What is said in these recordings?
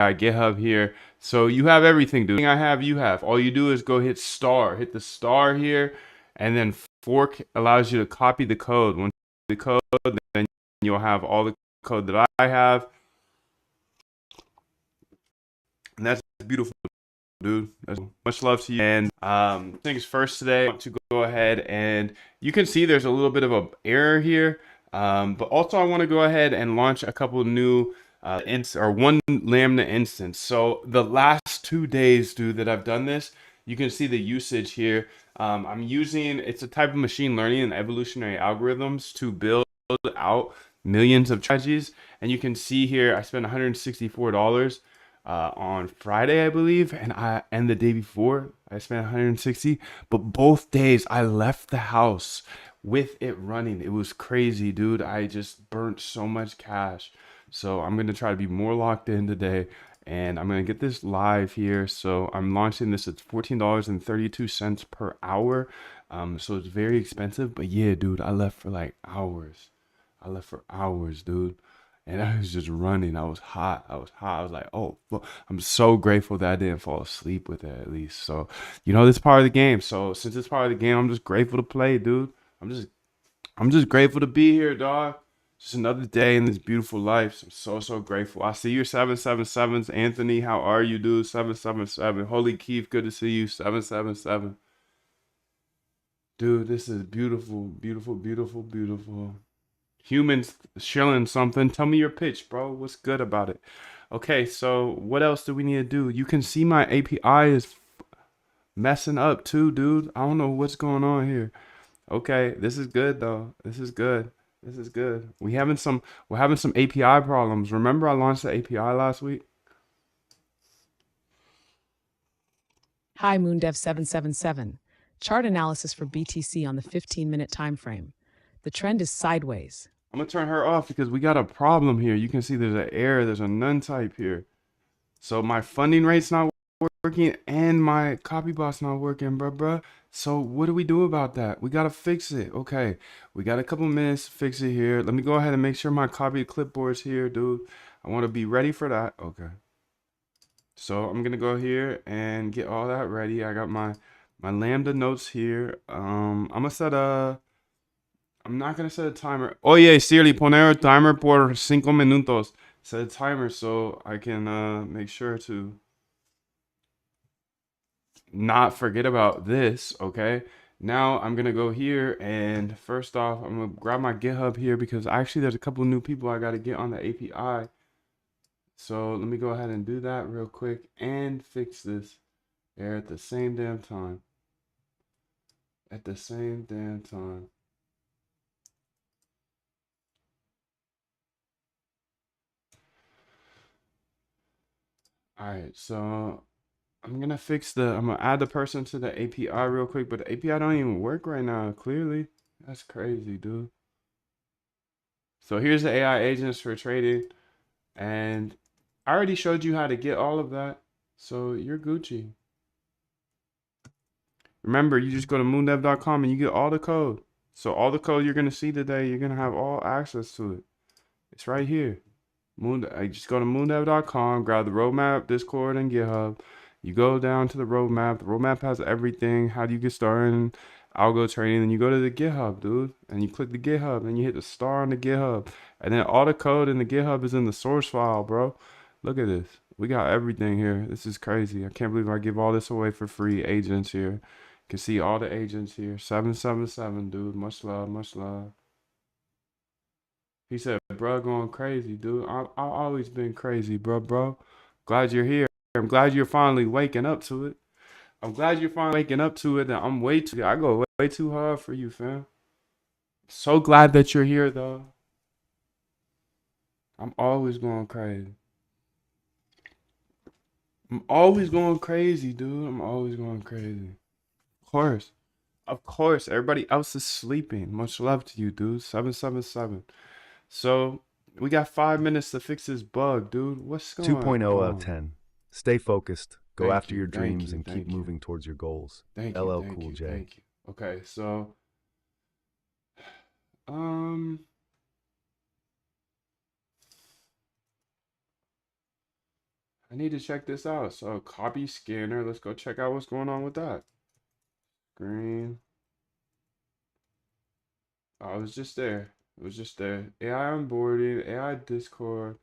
GitHub here. So you have everything, dude. I have, you have. All you do is go hit star, hit the star here, and then fork allows you to copy the code. Once you copy the code, then you'll have all the code that I have. And that's beautiful, dude. Much love to you. And things first today, I want to go ahead and you can see there's a little bit of a error here. But also I want to go ahead and launch a couple new one Lambda instance. So the last 2 days, dude, that I've done this, you can see the usage here. I'm using, it's a type of machine learning and evolutionary algorithms to build out millions of strategies. And you can see here, I spent $164 on Friday, I believe, and the day before I spent 160. But both days I left the house with it running. It was crazy, dude. I just burnt so much cash. So I'm gonna try to be more locked in today, and I'm gonna get this live here. So I'm launching this at $14.32 per hour. So it's very expensive, but yeah, dude, I left for like hours. I left for hours, dude. And I was just running. I was hot. I was hot. I was like, oh, well, I'm so grateful that I didn't fall asleep with it at least. So, this is part of the game. So since it's part of the game, I'm just grateful to play, dude. I'm just grateful to be here, dog. Just another day in this beautiful life. So I'm so grateful. I see your 777s. Anthony, how are you, dude? 777. Holy Keith, good to see you. 777. Dude, this is beautiful, beautiful, beautiful, beautiful. Humans shilling something. Tell me your pitch, bro. What's good about it? Okay, so what else do we need to do? You can see my API is messing up too, dude. I don't know what's going on here. Okay, this is good though. This is good. This is good. We're having some API problems. Remember I launched the API last week? Hi, MoonDev777. Chart analysis for BTC on the 15-minute time frame. The trend is sideways. I'm gonna turn her off because we got a problem here. You can see there's an error. There's a none type here. So my funding rate's not working and my copybot's not working, bruh. So what do we do about that? We gotta fix it. Okay, we got a couple minutes to fix it here. Let me go ahead and make sure my copy clipboard's here, dude. I want to be ready for that. Okay. So I'm gonna go here and get all that ready. I got my Lambda notes here. I'm not gonna set a timer. Oye, Siri, poner timer por 5 minutos. Set a timer so I can make sure to not forget about this. Okay, now I'm gonna go here and first off I'm gonna grab my GitHub here because actually there's a couple of new people I got to get on the API. So let me go ahead and do that real quick and fix this here at the same damn time. At the same damn time. All right, so I'm gonna add the person to the API real quick, but the API don't even work right now, clearly. That's crazy, dude. So here's the AI agents for trading, and I already showed you how to get all of that, so you're Gucci. Remember, you just go to moondev.com and you get all the code. So all the code you're gonna see today, you're gonna have all access to it. It's right here. Just go to moondev.com, grab the roadmap, Discord, and GitHub. You go down to the roadmap. The roadmap has everything. How do you get started in algo trading? And you go to the GitHub, dude, and you click the GitHub, and you hit the star on the GitHub, and then all the code in the GitHub is in the source file, bro. Look at this. We got everything here. This is crazy. I can't believe I give all this away for free. Agents here. You can see all the agents here. 777, dude. Much love, much love. He said, bro, going crazy, dude. I've always been crazy, bro. Glad you're here. I'm glad you're finally waking up to it. I'm glad you're finally waking up to it. And I go way too hard for you, fam. So glad that you're here, though. I'm always going crazy. I'm always going crazy, dude. I'm always going crazy. Of course. Of course. Everybody else is sleeping. Much love to you, dude. 777. So we got 5 minutes to fix this bug, dude. What's going 2.0 out of on? 10. Stay focused. Go Thank after you, your thank dreams you, and keep thank you. moving towards your goals. Thank you, LL thank Cool you, J. thank you. Okay, so um I need to check this out. So copy scanner. Let's go check out what's going on with that. Screen. Oh, it was just there. It was just there. AI onboarding, AI Discord.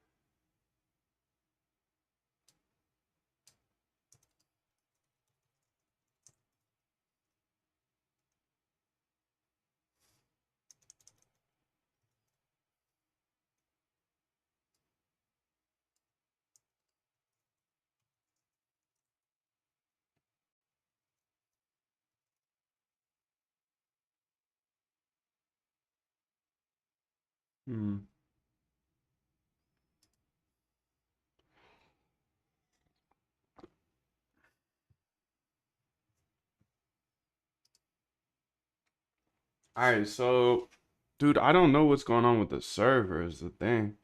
Hmm. All right, so, dude, I don't know what's going on with the server is the thing.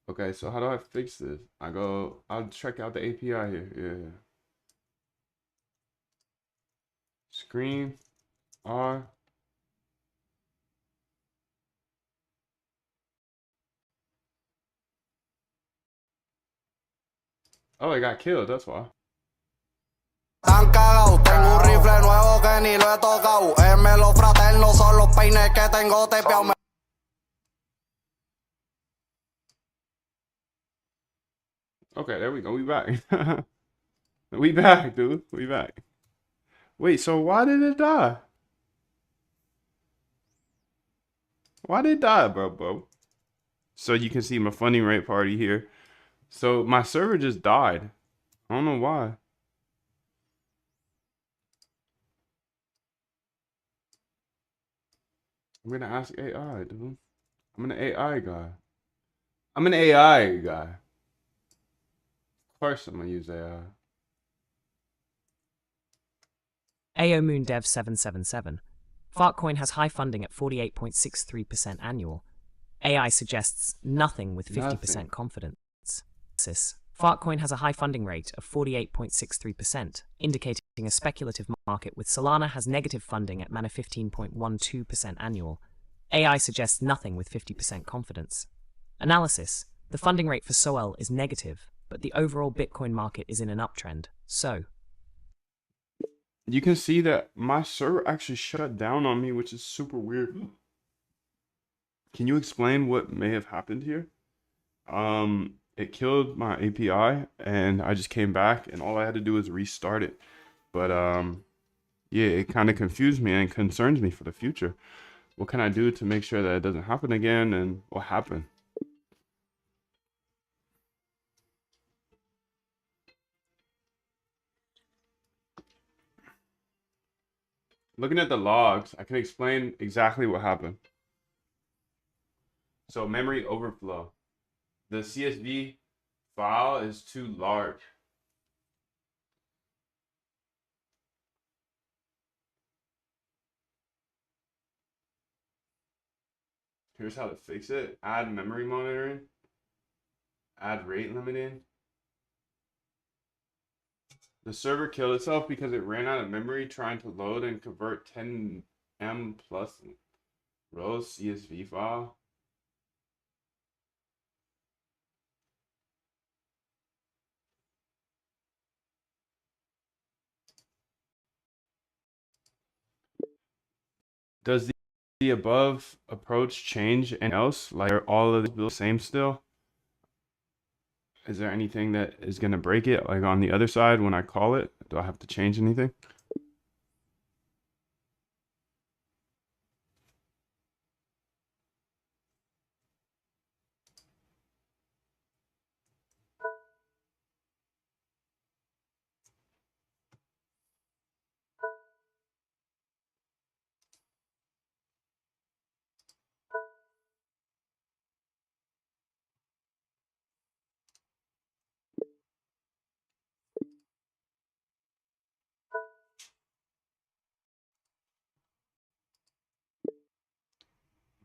Okay, so how do I fix this? I'll check out the API here. Yeah. Screen, R. Oh, it got killed, that's why. Tan cagao, tengo un rifle nuevo que ni lo he tocado. Los fraternos son los peines que tengo tepeado. Okay, there we go. We back. We back, dude. We back. Wait, so why did it die? Why did it die, bro? So you can see my funding rate party here. So my server just died. I don't know why. I'm gonna ask AI, dude. I'm an AI guy. I'm an AI guy. Of course I'm gonna use AI. AO Moondev 777. Fartcoin has high funding at 48.63% annual. AI suggests nothing with 50% Nothing. confidence. Fartcoin has a high funding rate of 48.63%, indicating a speculative market, with Solana has negative funding at mana 15.12% annual. AI suggests nothing with 50% confidence. Analysis. The funding rate for SOL is negative, but the overall Bitcoin market is in an uptrend. So, You can see that my server actually shut down on me, which is super weird. Can you explain what may have happened here? It killed my API and I just came back and all I had to do was restart it. But yeah, it kind of confused me and concerns me for the future. What can I do to make sure that it doesn't happen again, and what happened? Looking at the logs, I can explain exactly what happened. So memory overflow. The CSV file is too large. Here's how to fix it. Add memory monitoring. Add rate limiting. The server killed itself because it ran out of memory trying to load and convert 10M plus rows CSV file. Does the above approach change anything else? Like, are all of these the same still? Is there anything that is going to break it, like on the other side when I call it? Do I have to change anything?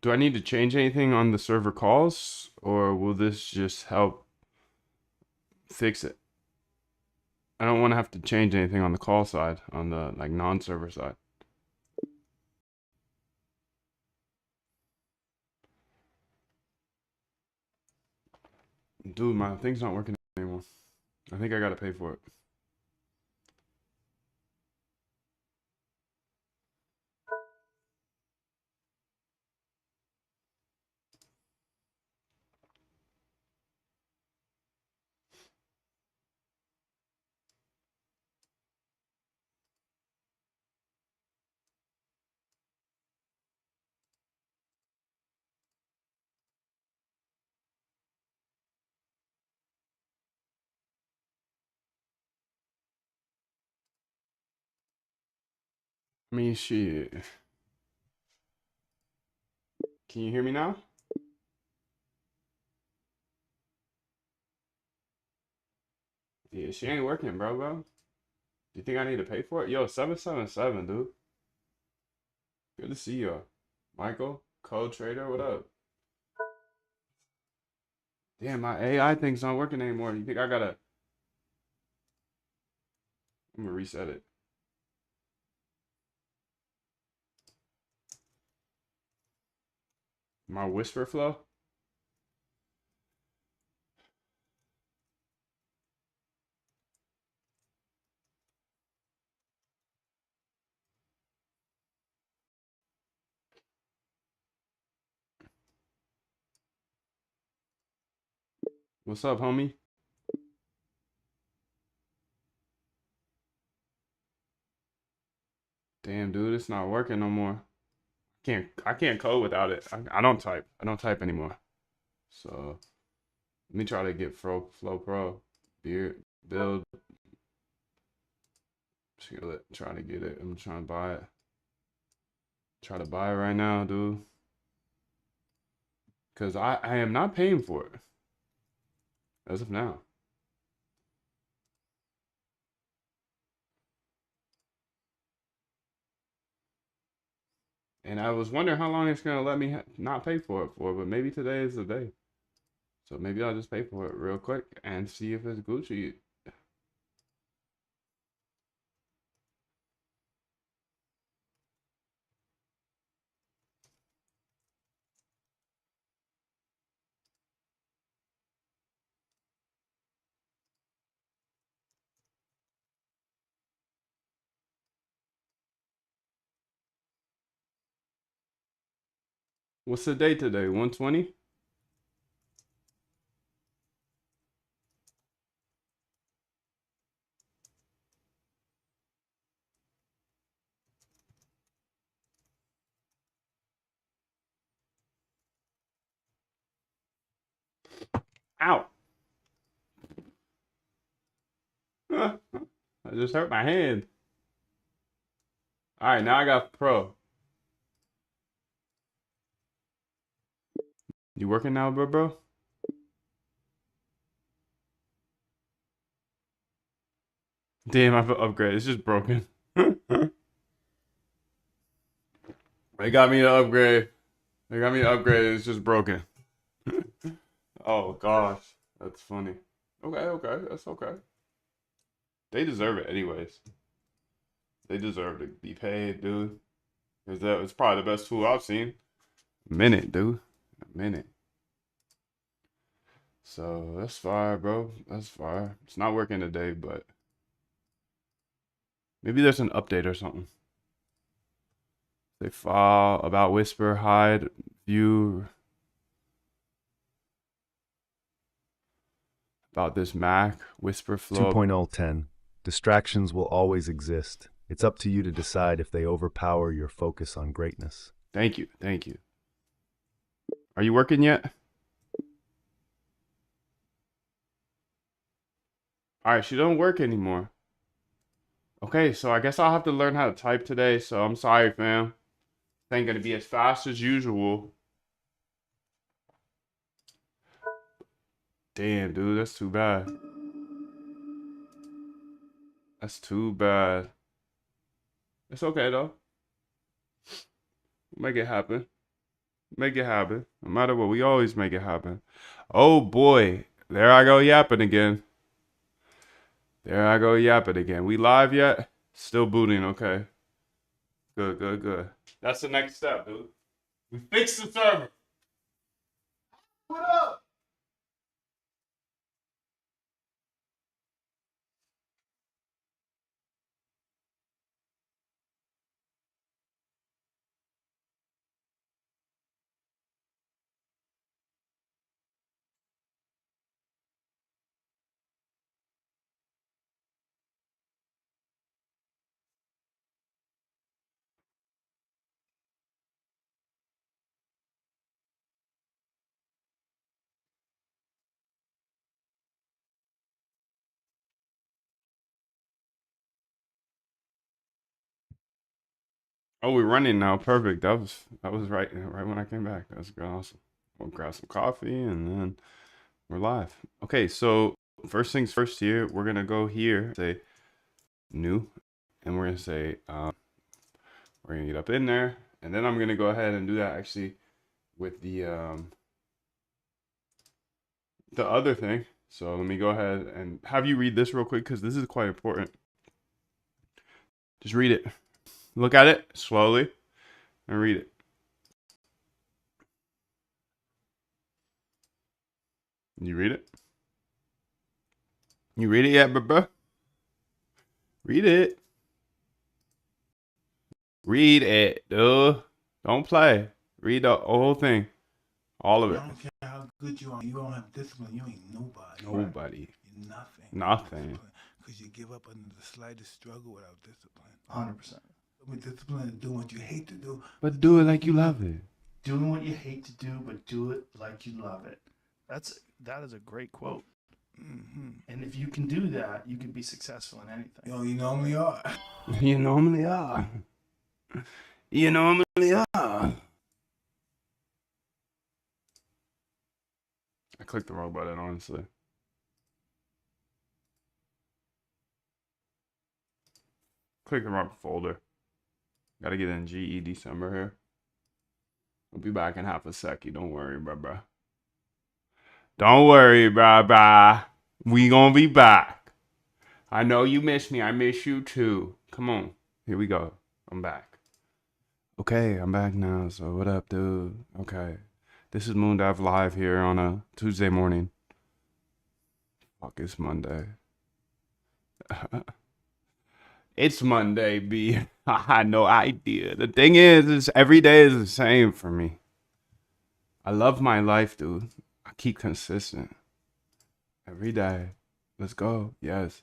Do I need to change anything on the server calls, or will this just help fix it? I don't want to have to change anything on the call side, on the like non-server side. Dude, my thing's not working anymore. I think I gotta pay for it. I mean, shit. Can you hear me now? Yeah, she ain't working, bro. Do you think I need to pay for it? Yo, 777, dude. Good to see you. Michael, Code Trader, what up? Damn, my AI thing's not working anymore. You think I gotta... I'm gonna reset it. My whisper flow? What's up, homie? Damn, dude, it's not working no more. I can't code without it. I don't type. I don't type anymore. So let me try to get Flow Pro. Build. Try to get it. I'm trying to buy it. Try to buy it right now, dude. Cause I am not paying for it. As of now. And I was wondering how long it's gonna let me not pay for it for, but maybe today is the day. So maybe I'll just pay for it real quick and see if it's Gucci. What's the date today? 120? Ow! I just hurt my hand. All right, now I got Pro. You working now, bro? Damn, I have to upgrade. It's just broken. They got me to upgrade. It's just broken. Oh gosh, that's funny. Okay, that's okay. They deserve it anyways. They deserve to be paid, dude. Cause that was probably the best tool I've seen. A minute, dude. A minute. So that's fire, bro. That's fire. It's not working today, but maybe there's an update or something. They file about whisper, hide, view. About this Mac, whisper flow. 2.010. Distractions will always exist. It's up to you to decide if they overpower your focus on greatness. Thank you. Are you working yet? All right, she don't work anymore. Okay, so I guess I'll have to learn how to type today, so I'm sorry, fam. It ain't gonna be as fast as usual. Damn, dude, that's too bad. That's too bad. It's okay, though. Make it happen. Make it happen. No matter what, we always make it happen. Oh, boy. There I go yapping again. We live yet? Still booting, okay. Good. That's the next step, dude. We fixed the server. What up? Oh, we're running now. Perfect. That was right when I came back. That was awesome. We'll grab some coffee and then we're live. Okay, so first things first here, we're gonna go here, say new, and we're gonna say we're gonna get up in there, and then I'm gonna go ahead and do that actually with the other thing. So let me go ahead and have you read this real quick because this is quite important. Just read it. Look at it slowly and read it. You read it? You read it yet, bruh? Read it. Read it, dude. Don't play. Read the whole thing. All of I it. don't care how good you are. You don't have discipline. You ain't nobody. Nobody. You're nothing. Nothing. Because you give up under the slightest struggle without discipline. 100%. I mean, discipline is doing what you hate to do. But do it like you love it. Doing what you hate to do, but do it like you love it. That is a great quote. Mm-hmm. And if you can do that, you can be successful in anything. Yo, you normally are. You normally are. You normally are. I clicked the wrong button, honestly. Click the wrong folder. Gotta get in GE December here. We'll be back in half a second. Don't worry, bruh. Don't worry, bruh. We gonna be back. I know you miss me. I miss you too. Come on. Here we go. I'm back. Okay, I'm back now. So what up, dude? Okay. This is Moondive Live here on a Tuesday morning. Fuck, it's Monday. It's Monday, B. I had no idea. The thing is every day is the same for me. I love my life, dude. I keep consistent. Every day. Let's go. Yes.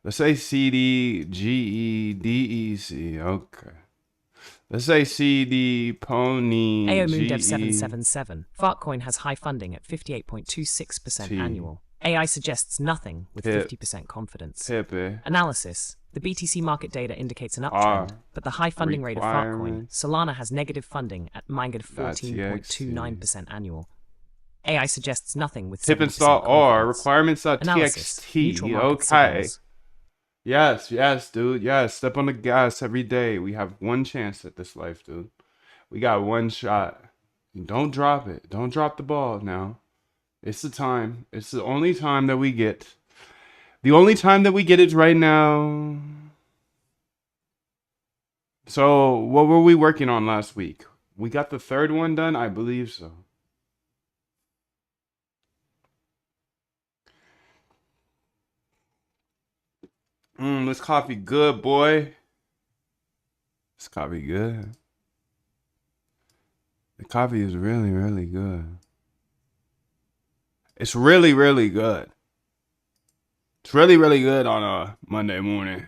Let's say C, D, G, E, D, E, C. Okay. Let's say C, D, Pony, AO G, Moondev E. 777. Fartcoin has high funding at 58.26% T. annual. AI suggests nothing with Hip. 50% confidence. Hippie. Analysis. The BTC market data indicates an R. uptrend, but the high funding rate of Fartcoin, Requirements. Solana has negative funding at negative That's 14.29% annual. AI suggests nothing with Tip 7% install R. confidence. Requirements.txt. Analysis. Neutral market Okay. signals. Yes, dude. Yes. Step on the gas every day. We have one chance at this life, dude. We got one shot. Don't drop it. Don't drop the ball now. It's the time. It's the only time that we get. The only time that we get is right now. So, what were we working on last week? We got the third one done? I believe so. This coffee good, boy. This coffee good. The coffee is really, really good. It's really, really good. It's really, really good on a Monday morning.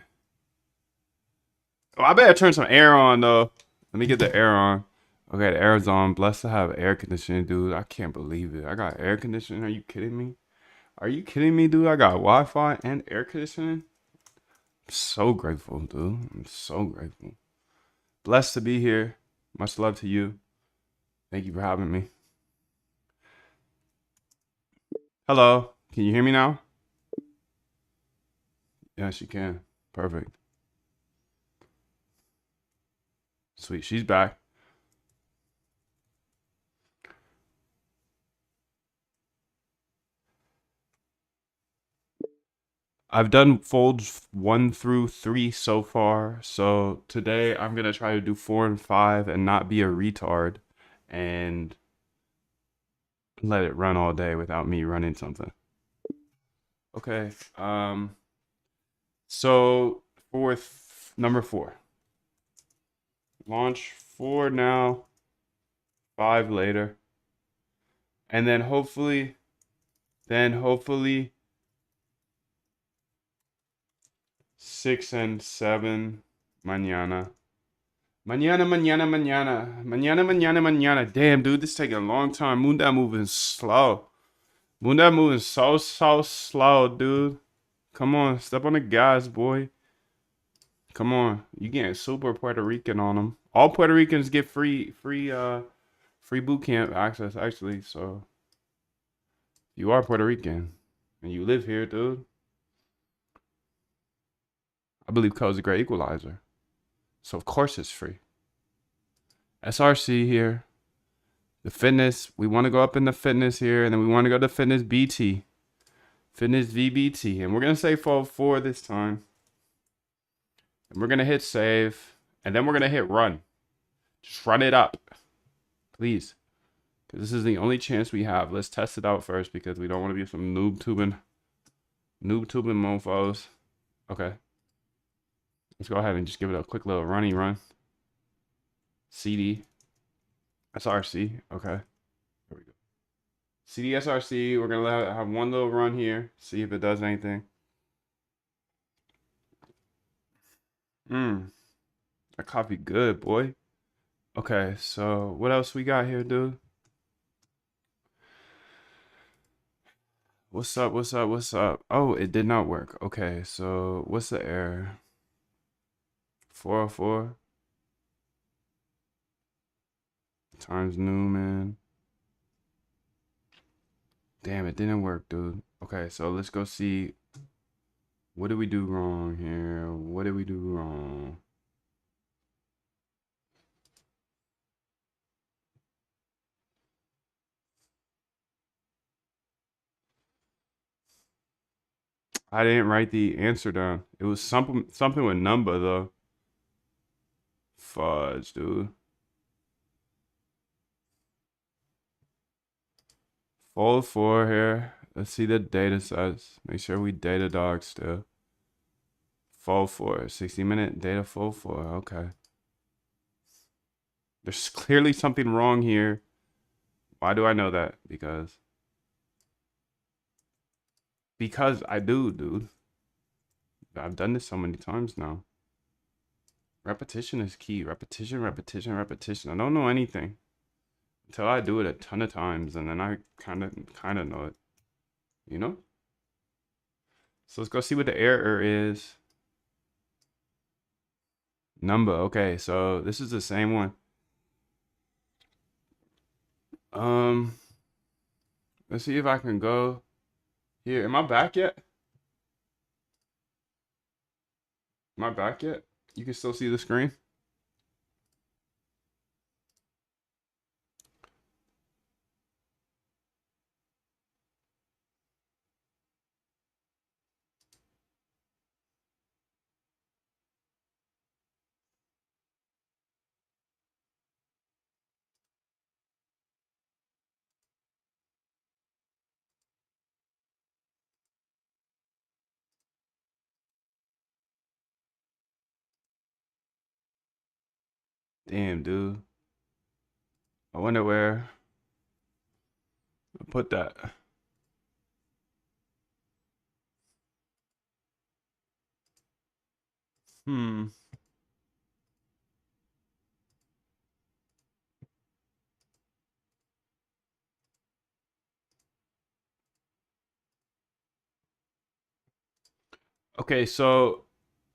Oh, I better turn some air on, though. Let me get the air on. Okay, the air's on. Blessed to have air conditioning, dude. I can't believe it. I got air conditioning. Are you kidding me? Are you kidding me, dude? I got Wi-Fi and air conditioning. I'm so grateful, dude. I'm so grateful. Blessed to be here. Much love to you. Thank you for having me. Hello. Can you hear me now? Yes, you can. Perfect. Sweet. She's back. I've done folds 1 through 3 so far. So today I'm going to try to do 4 and 5 and not be a retard and let it run all day without me running something. Okay. So for number 4. Launch 4 now, 5 later. And then hopefully 6 and 7 mañana. Mañana. Damn, dude, this is taking a long time. Moondad moving slow. Moondad moving so slow, dude. Come on, step on the gas, boy. Come on. You getting super Puerto Rican on them. All Puerto Ricans get free boot camp access, actually. So you are Puerto Rican and you live here, dude. I believe code's a great equalizer. So of course it's free. SRC here. The fitness. We want to go up in the fitness here, and then we want to go to fitness BT. Fitness VBT. And we're gonna say fold 4 this time. And we're gonna hit save. And then we're gonna hit run. Just run it up. Please. Because this is the only chance we have. Let's test it out first because we don't want to be some noob tubing mofos. Okay. Let's go ahead and just give it a quick little runny run. CD. SRC. Okay. Here we go. CD SRC. We're going to have one little run here. See if it does anything. That coffee good, boy. Okay, so what else we got here, dude? What's up? What's up? What's up? Oh, it did not work. Okay, so what's the error? 404 times Newman. Damn, it didn't work, dude. Okay, so let's go see. What did we do wrong here? What did we do wrong? I didn't write the answer down. It was something with number though. Fudge, dude. Fold 4 here. Let's see the data sets. Make sure we data dog still. Fold 4. 60-minute data fold 4. Okay. There's clearly something wrong here. Why do I know that? Because I do, dude. I've done this so many times now. Repetition is key. Repetition, repetition, repetition. I don't know anything until I do it a ton of times, and then I kind of know it. You know? So let's go see what the error is. Number. Okay, so this is the same one. Let's see if I can go here. Am I back yet? Am I back yet? You can still see the screen? Damn, dude. I wonder where I put that. Okay, so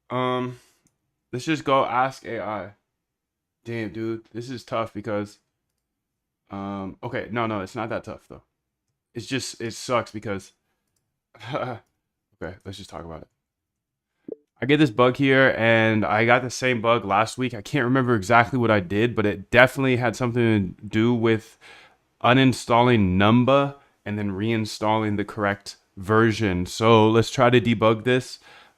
let's just go ask AI. Damn, dude, this is tough because okay, no, it's not that tough though. It's just it sucks because okay, let's just talk about it. I get this bug here and I got the same bug last week. I can't remember exactly what I did, but it definitely had something to do with uninstalling Numba and then reinstalling the correct version. So let's try to debug this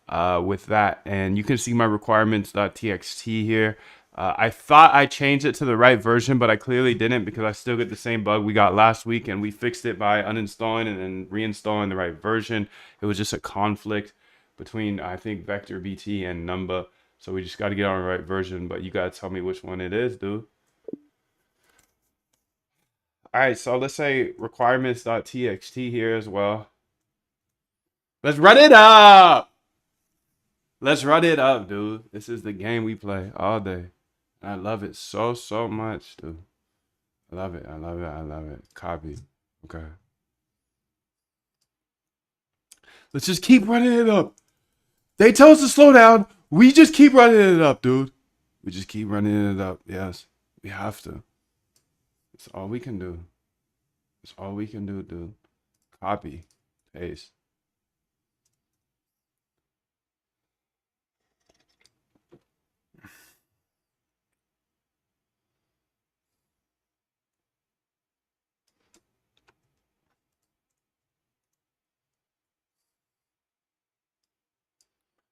with that. And you can see my requirements.txt here. I thought I changed it to the right version, but I clearly didn't because I still get the same bug we got last week, and we fixed it by uninstalling and then reinstalling the right version. It was just a conflict between, I think, Vector BT and Numba. So we just got to get on the right version, but you got to tell me which one it is, dude. All right, so let's say requirements.txt here as well. Let's run it up. Let's run it up, dude. This is the game we play all day. I love it so much, dude. I love it. I love it. I love it. Copy. Okay. Let's just keep running it up. They tell us to slow down. We just keep running it up, dude. We just keep running it up. Yes, we have to. It's all we can do. It's all we can do, dude. Copy, paste.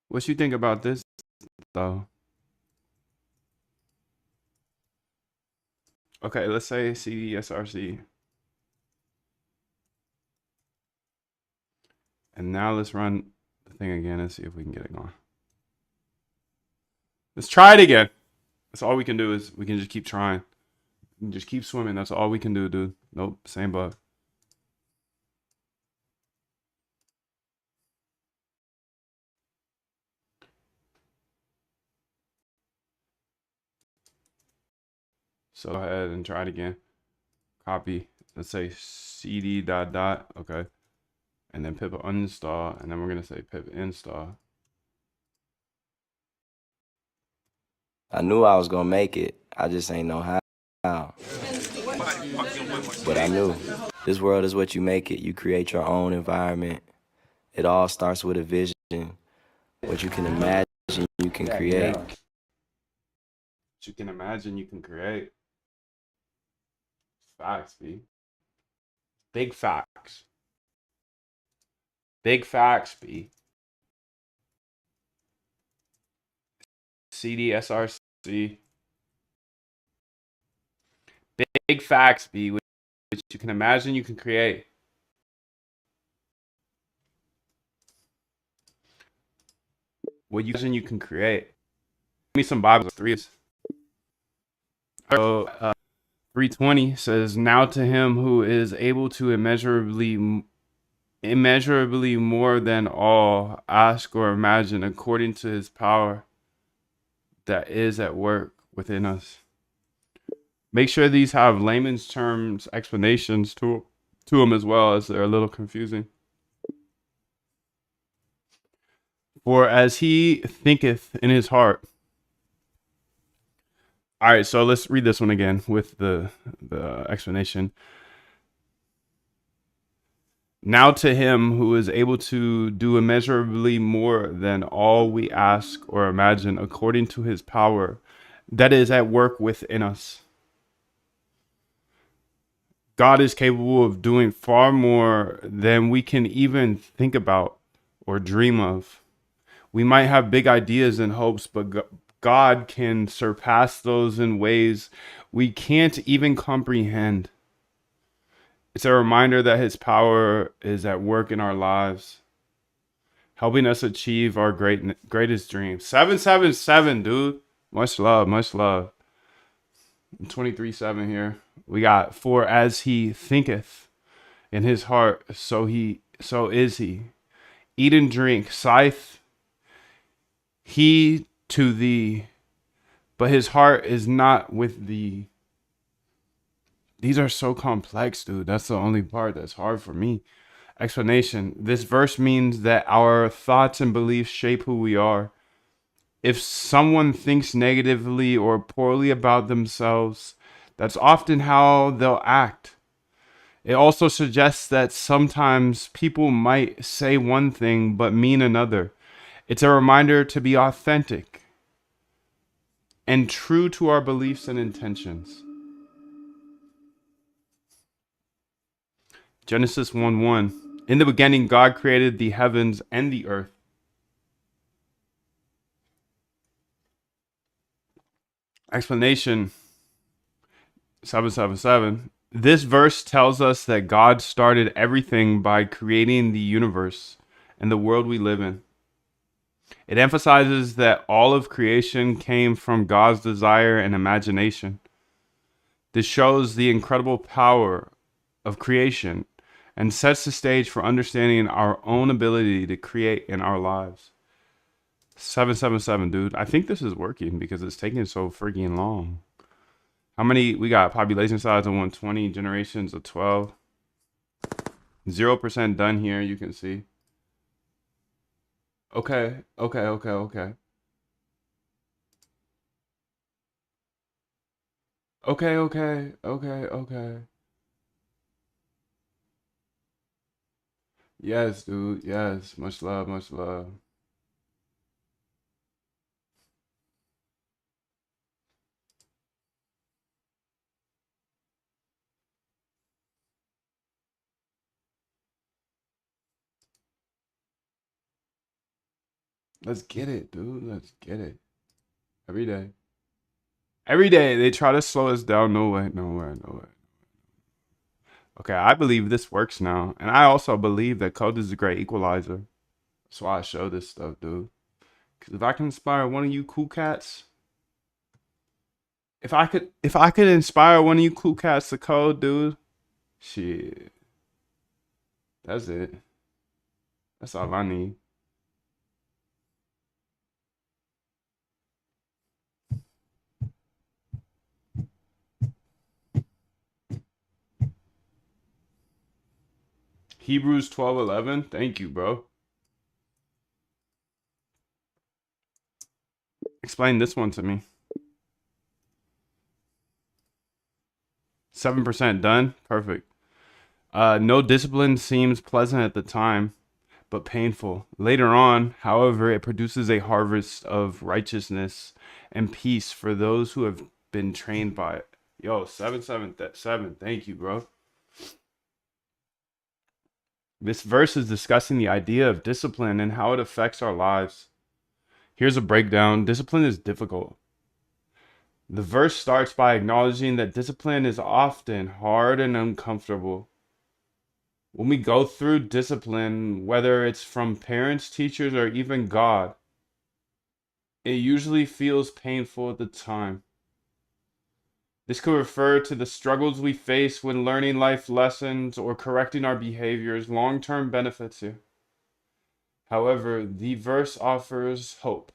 What you think about this, though? Okay, let's say CDSRC. And now let's run the thing again and see if we can get it going. Let's try it again. That's all we can do is we can just keep trying. We can just keep swimming. That's all we can do, dude. Nope, same bug. So go ahead and try it again. Copy. Let's say cd dot dot. Okay. And then pip uninstall. And then we're going to say pip install. I knew I was gonna make it. I just ain't know how. But I knew. This world is what you make it. You create your own environment. It all starts with a vision. What you can imagine, you can create. What you can imagine, you can create. Facts, B. Big facts. Big facts, B. CDSRC. Big facts, B. Which you can imagine, you can create. What you imagine, you can create. Give me some Bibles. Threes. So, 3:20 says, "Now to him who is able to immeasurably more than all ask or imagine, according to his power that is at work within us." Make sure these have layman's terms explanations to them as well, as they're a little confusing. For as he thinketh in his heart. All right, so let's read this one again with the explanation. Now to him who is able to do immeasurably more than all we ask or imagine, according to his power that is at work within us. God is capable of doing far more than we can even think about or dream of. We might have big ideas and hopes, but God can surpass those in ways we can't even comprehend. It's a reminder that his power is at work in our lives, helping us achieve our greatest dreams. 777, dude. Much love, much love. 23:7 here. We got, for as he thinketh in his heart, so is he. Eat and drink, saith he to thee, but his heart is not with thee. These are so complex, dude. That's the only part that's hard for me. Explanation. This verse means that our thoughts and beliefs shape who we are. If someone thinks negatively or poorly about themselves, that's often how they'll act. It also suggests that sometimes people might say one thing but mean another. It's a reminder to be authentic and true to our beliefs and intentions. Genesis 1:1. In the beginning, God created the heavens and the earth. Explanation 777. This verse tells us that God started everything by creating the universe and the world we live in. It emphasizes that all of creation came from God's desire and imagination. This shows the incredible power of creation and sets the stage for understanding our own ability to create in our lives. 777, dude. I think this is working because it's taking so freaking long. How many? We got population size of 120, generations of 12. 0% done here, you can see. Okay. Okay, okay, okay, okay. Yes, dude. Yes. Much love, much love. Let's get it, dude. Let's get it. Every day. Every day they try to slow us down. No way, no way, no way. Okay, I believe this works now. And I also believe that code is a great equalizer. That's why I show this stuff, dude. Because if I can inspire one of you cool cats, if I could inspire one of you cool cats to code, dude, shit. That's it. That's all I need. Hebrews 12:11. Thank you, bro. Explain this one to me. 7% done. Perfect. No discipline seems pleasant at the time, but painful. Later on, however, it produces a harvest of righteousness and peace for those who have been trained by it. Yo, 777. Thank you, bro. This verse is discussing the idea of discipline and how it affects our lives. Here's a breakdown. Discipline is difficult. The verse starts by acknowledging that discipline is often hard and uncomfortable. When we go through discipline, whether it's from parents, teachers, or even God, it usually feels painful at the time. This could refer to the struggles we face when learning life lessons or correcting our behaviors. Long-term benefits here. However, the verse offers hope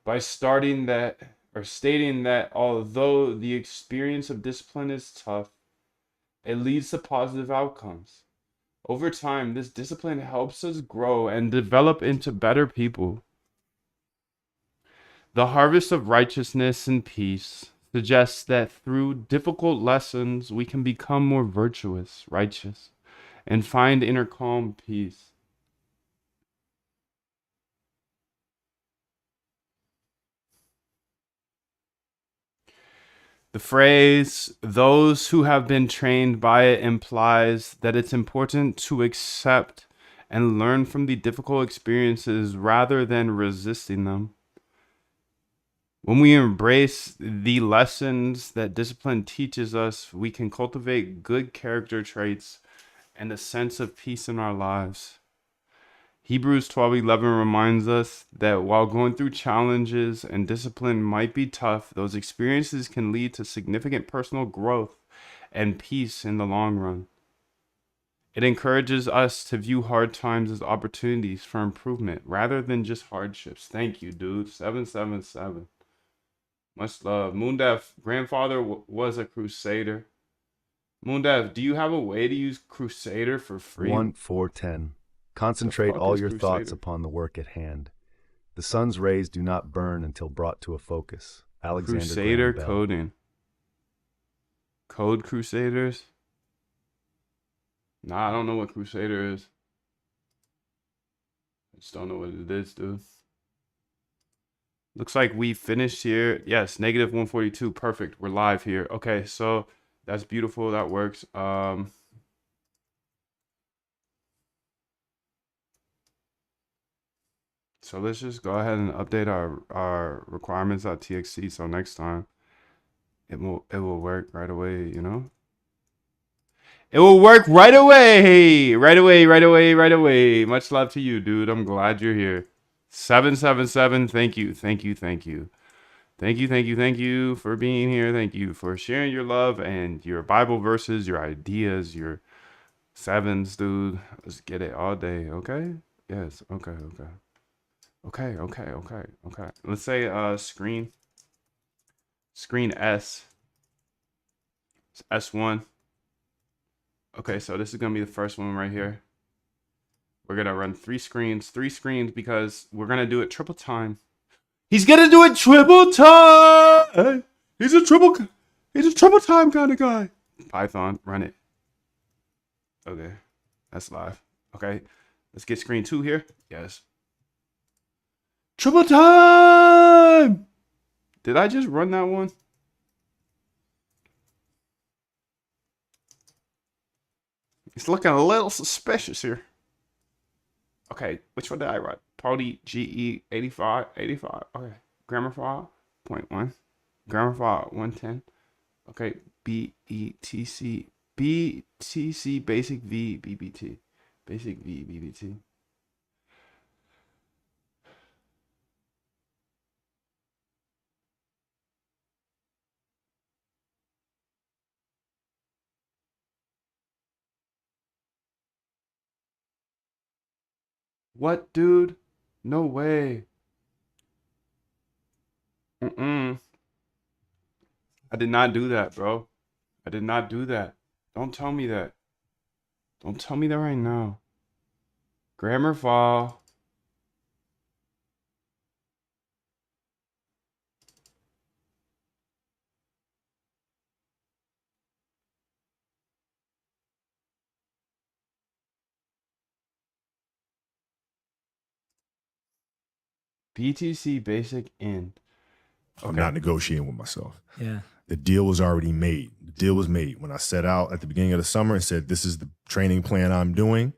by stating that although the experience of discipline is tough, it leads to positive outcomes. Over time, this discipline helps us grow and develop into better people. The harvest of righteousness and peace suggests that through difficult lessons, we can become more virtuous, righteous, and find inner calm peace. The phrase, those who have been trained by it, implies that it's important to accept and learn from the difficult experiences rather than resisting them. When we embrace the lessons that discipline teaches us, we can cultivate good character traits and a sense of peace in our lives. Hebrews 12:11 reminds us that while going through challenges and discipline might be tough, those experiences can lead to significant personal growth and peace in the long run. It encourages us to view hard times as opportunities for improvement rather than just hardships. Thank you, dude. 777. Much love. Moondef, grandfather was a crusader. Moondef, do you have a way to use crusader for free? 1:410. Concentrate all is your thoughts Crusader? upon the work at hand. The sun's rays do not burn until brought to a focus. Alexander Crusader Graham Bell. coding. Code Crusaders? Nah, I don't know what Crusader is. I just don't know what it is, dude. Looks like we finished here. Yes, negative 142. Perfect. We're live here. Okay, so that's beautiful. That works. So let's just go ahead and update our requirements.txt so next time it will work right away, you know? It will work right away. Right away, right away, right away. Much love to you, dude. I'm glad you're here. 777, thank you, thank you, thank you. Thank you, thank you, thank you for being here. Thank you for sharing your love and your Bible verses, your ideas, your sevens, dude. Let's get it all day, okay? Yes, okay, okay. Okay, okay, okay, okay. Let's say screen S. It's S1. Okay, so this is gonna be the first one right here. We're gonna run three screens because we're gonna do it triple time. He's gonna do it triple time. He's a triple He's a triple time kind of guy. Python, run it. Okay, that's live. Okay, let's get screen 2 here. Yes. Triple time! Did I just run that one? It's looking a little suspicious here. Okay, which one did I run? Party GE 85. Okay, grammar file 0.1. Grammar file 110. Okay, BETC. BTC basic V BBT. Basic V BBT. What, dude? No way. I did not do that, bro. I did not do that. Don't tell me that. Don't tell me that right now. Grammar file. BTC basic in. I'm not negotiating with myself. Yeah. The deal was already made. The deal was made. When I set out at the beginning of the summer and said, this is the training plan I'm doing,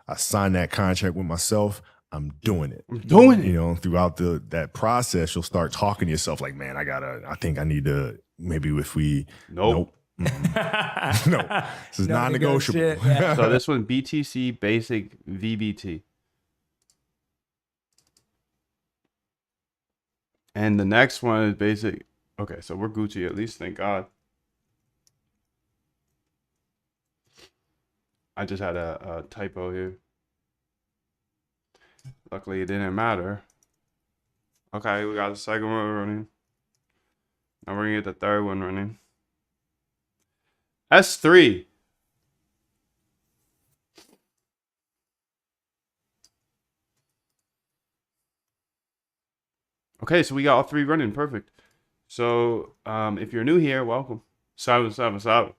I signed that contract with myself. I'm doing it. I'm doing it. You know, throughout that process, you'll start talking to yourself like, man, I think I need to, maybe if we, Nope. No, this is non-negotiable. Yeah. So this one, BTC basic VBT. And the next one is basic. Okay, so we're Gucci at least, thank God. I just had a typo here. Luckily, it didn't matter. Okay, we got the second one running. Now we're gonna get the third one running. S3. Okay, so we got all 3 running. Perfect. So if you're new here, welcome. 777.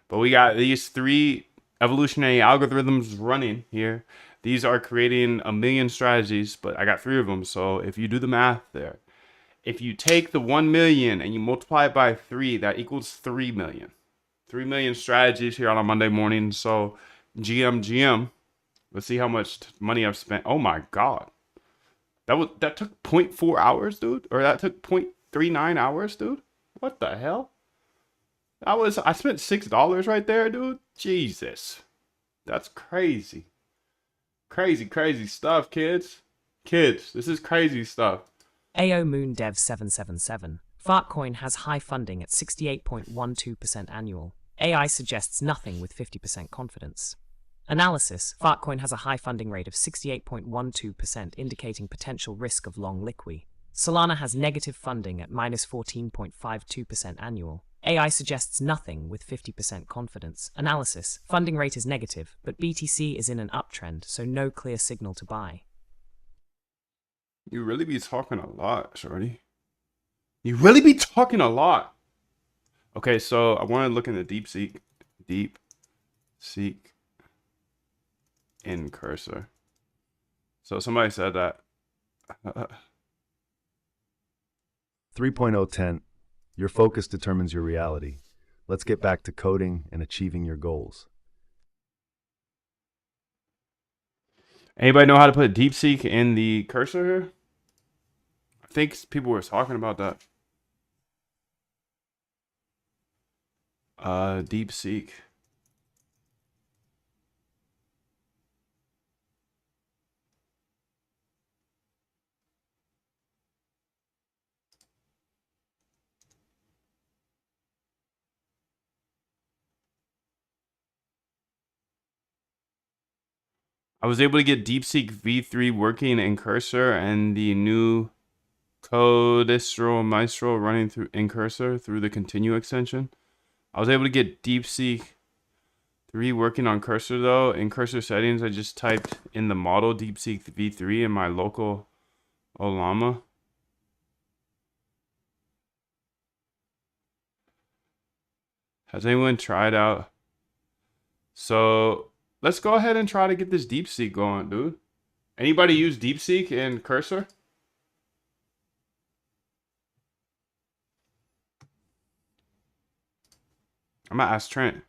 But we got these 3 evolutionary algorithms running here. These are creating a million strategies, but I got 3 of them. So if you do the math there, if you take the 1 million and you multiply it by 3, that equals 3 million. 3 million strategies here on a Monday morning. So GM. Let's see how much money I've spent. Oh my God. That took 0.4 hours, dude? Or that took 0.39 hours, dude? What the hell? I spent $6 right there, dude. Jesus. That's crazy. Crazy stuff, kids. Kids, this is crazy stuff. AO Moon Dev 777. Fartcoin has high funding at 68.12% annual. AI suggests nothing with 50% confidence. Analysis. Fartcoin has a high funding rate of 68.12%, indicating potential risk of long liquidity. Solana has negative funding at minus 14.52% annual. AI suggests nothing with 50% confidence. Analysis. Funding rate is negative, but BTC is in an uptrend, so no clear signal to buy. You really be talking a lot, shorty. You really be talking a lot. Okay, so I want to look in the DeepSeek in cursor. So somebody said that. 3.010. Your focus determines your reality. Let's get back to coding and achieving your goals. Anybody know how to put DeepSeek in the cursor here? I think people were talking about that. DeepSeek. I was able to get DeepSeek V3 working in cursor and the new Codistro Maestro running through in cursor through the continue extension. I was able to get DeepSeek 3 working on cursor though. In cursor settings, I just typed in the model DeepSeek V3 in my local Olama. Has anyone tried out? So let's go ahead and try to get this DeepSeek going, dude. Anybody use DeepSeek in Cursor? I'm gonna ask Trent.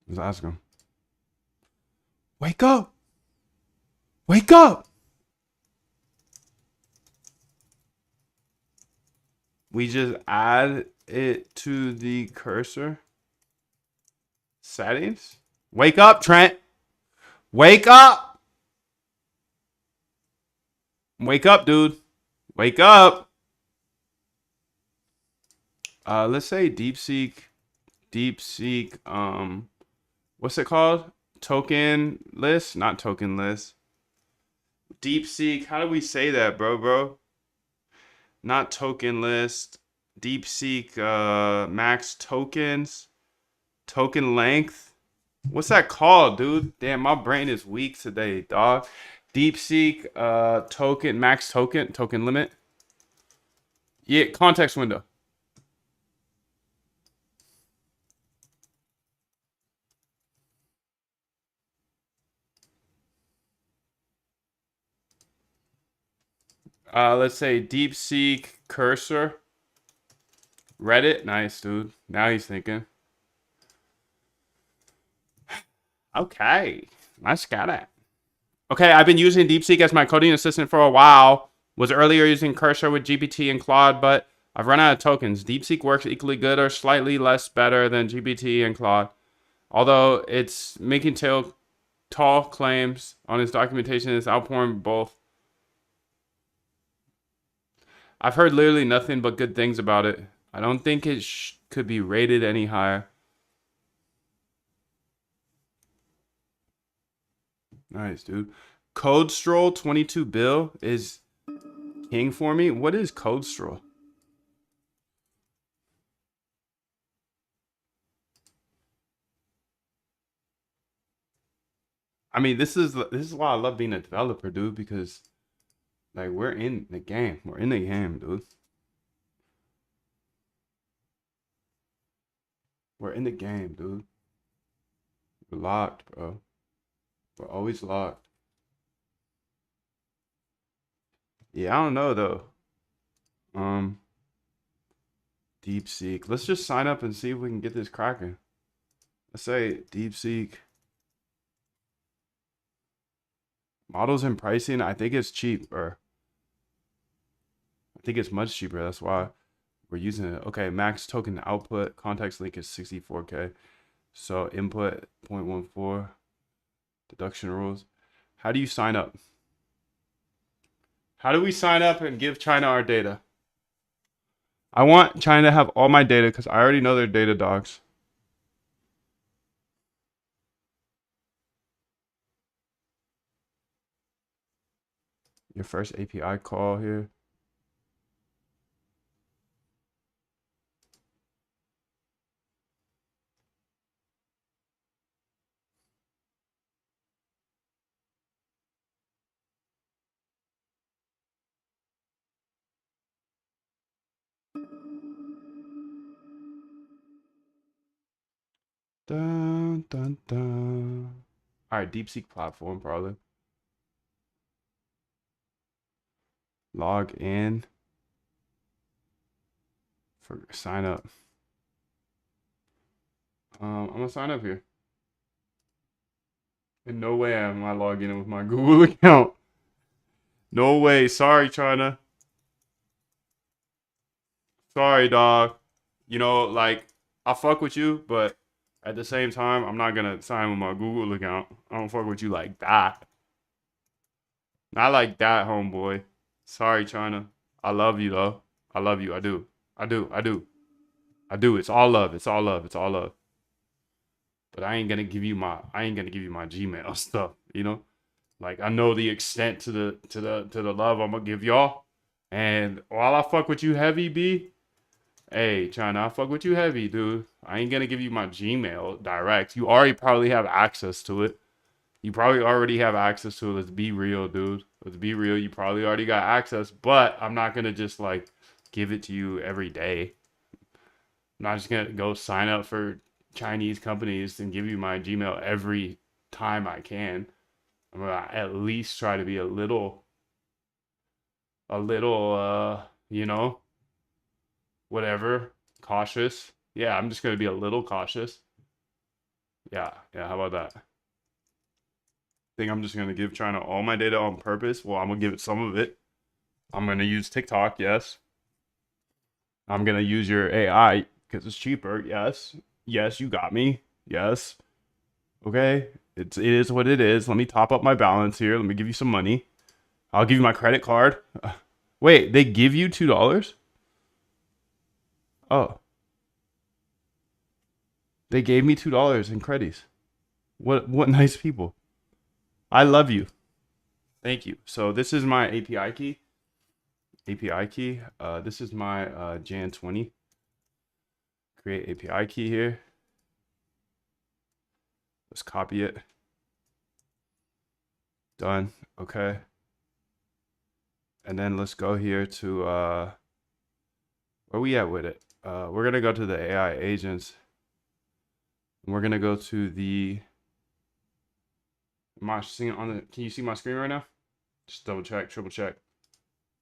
Let's ask him. Wake up! Wake up! We just add it to the cursor settings. Wake up, Trent. Wake up. Wake up, dude. Wake up. Let's say DeepSeek, what's it called? Token list? Not token list. DeepSeek, how do we say that, bro? Not token list. DeepSeek max tokens. Token length. What's that called, dude? Damn, my brain is weak today, dog. DeepSeek token max token limit. Yeah, context window. Let's say DeepSeek cursor. Reddit. Nice, dude. Now he's thinking. Okay. Let's get it. Okay, I've been using DeepSeek as my coding assistant for a while. Was earlier using Cursor with GPT and Claude, but I've run out of tokens. DeepSeek works equally good or slightly less better than GPT and Claude. Although it's making tall claims on its documentation, it's outpouring both. I've heard literally nothing but good things about it. I don't think it could be rated any higher. Nice, dude. Code Stroll 22 bill is king for me. What is Code Stroll? I mean, this is why I love being a developer, dude, because like we're in the game. We're in the game, dude. We're in the game, dude. We're locked, bro. We're always locked. Yeah, I don't know though. DeepSeek. Let's just sign up and see if we can get this cracking. Let's say DeepSeek. Models and pricing, I think it's cheaper. I think it's much cheaper. That's why we're using it. Okay, max token output. Context link is 64K. So input 0.14. Deduction rules. How do you sign up? How do we sign up and give China our data? I want China to have all my data because I already know their data dogs. Your first API call here. Dun, dun, dun. All right, DeepSeek platform probably. Log in. For sign up. I'm gonna sign up here. In no way am I logging in with my Google account. No way. Sorry, China. Sorry, dog. You know, like, I fuck with you, but at the same time, I'm not gonna sign with my Google account. I don't fuck with you like that. Not like that, homeboy. Sorry, China. I love you, though. I love you. I do. I do. I do. I do. It's all love. It's all love. It's all love. But I ain't gonna give you my Gmail stuff, you know? Like, I know the extent to the love I'm gonna give y'all. And while I fuck with you heavy, B, hey, China, I fuck with you heavy, dude. I ain't gonna give you my Gmail direct. You already probably have access to it. You probably already have access to it. Let's be real, dude. Let's be real. You probably already got access, but I'm not going to just like give it to you every day. I'm not just going to go sign up for Chinese companies and give you my Gmail every time I can. I'm going to at least try to be a little, you know, whatever, cautious. Yeah, I'm just going to be a little cautious. Yeah, how about that? Think I'm just going to give China all my data on purpose? Well, I'm going to give it some of it. I'm going to use TikTok, yes. I'm going to use your AI because it's cheaper, yes. Yes, you got me. Yes. Okay, it is what it is. Let me top up my balance here. Let me give you some money. I'll give you my credit card. Wait, they give you $2? Oh. They gave me $2 in credits. What nice people. I love you. Thank you. So this is my API key. This is my Jan 20. Create API key here. Let's copy it. Done. Okay. And then let's go here to where we at with it? We're gonna go to the AI agents. And we're gonna go to the can you see my screen right now? Just double check, triple check.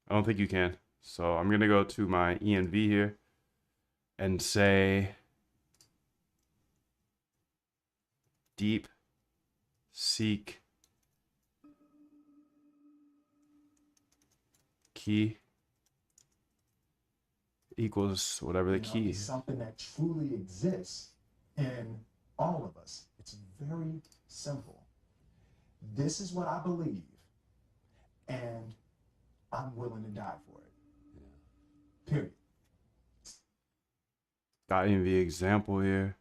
I don't think you can. So I'm gonna go to my ENV here and say deep seek key equals whatever the key is. Something that truly exists in all of us. It's very simple. This is what I believe, and I'm willing to die for it. Period. .env example here.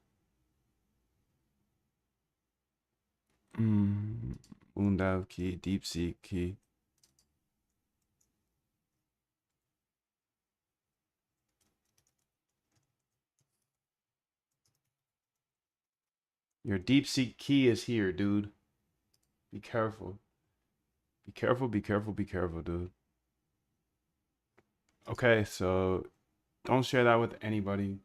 Moondive key, DeepSeek key. Your DeepSeek key is here, dude. Be careful. Be careful, be careful, be careful, dude. Okay, so don't share that with anybody.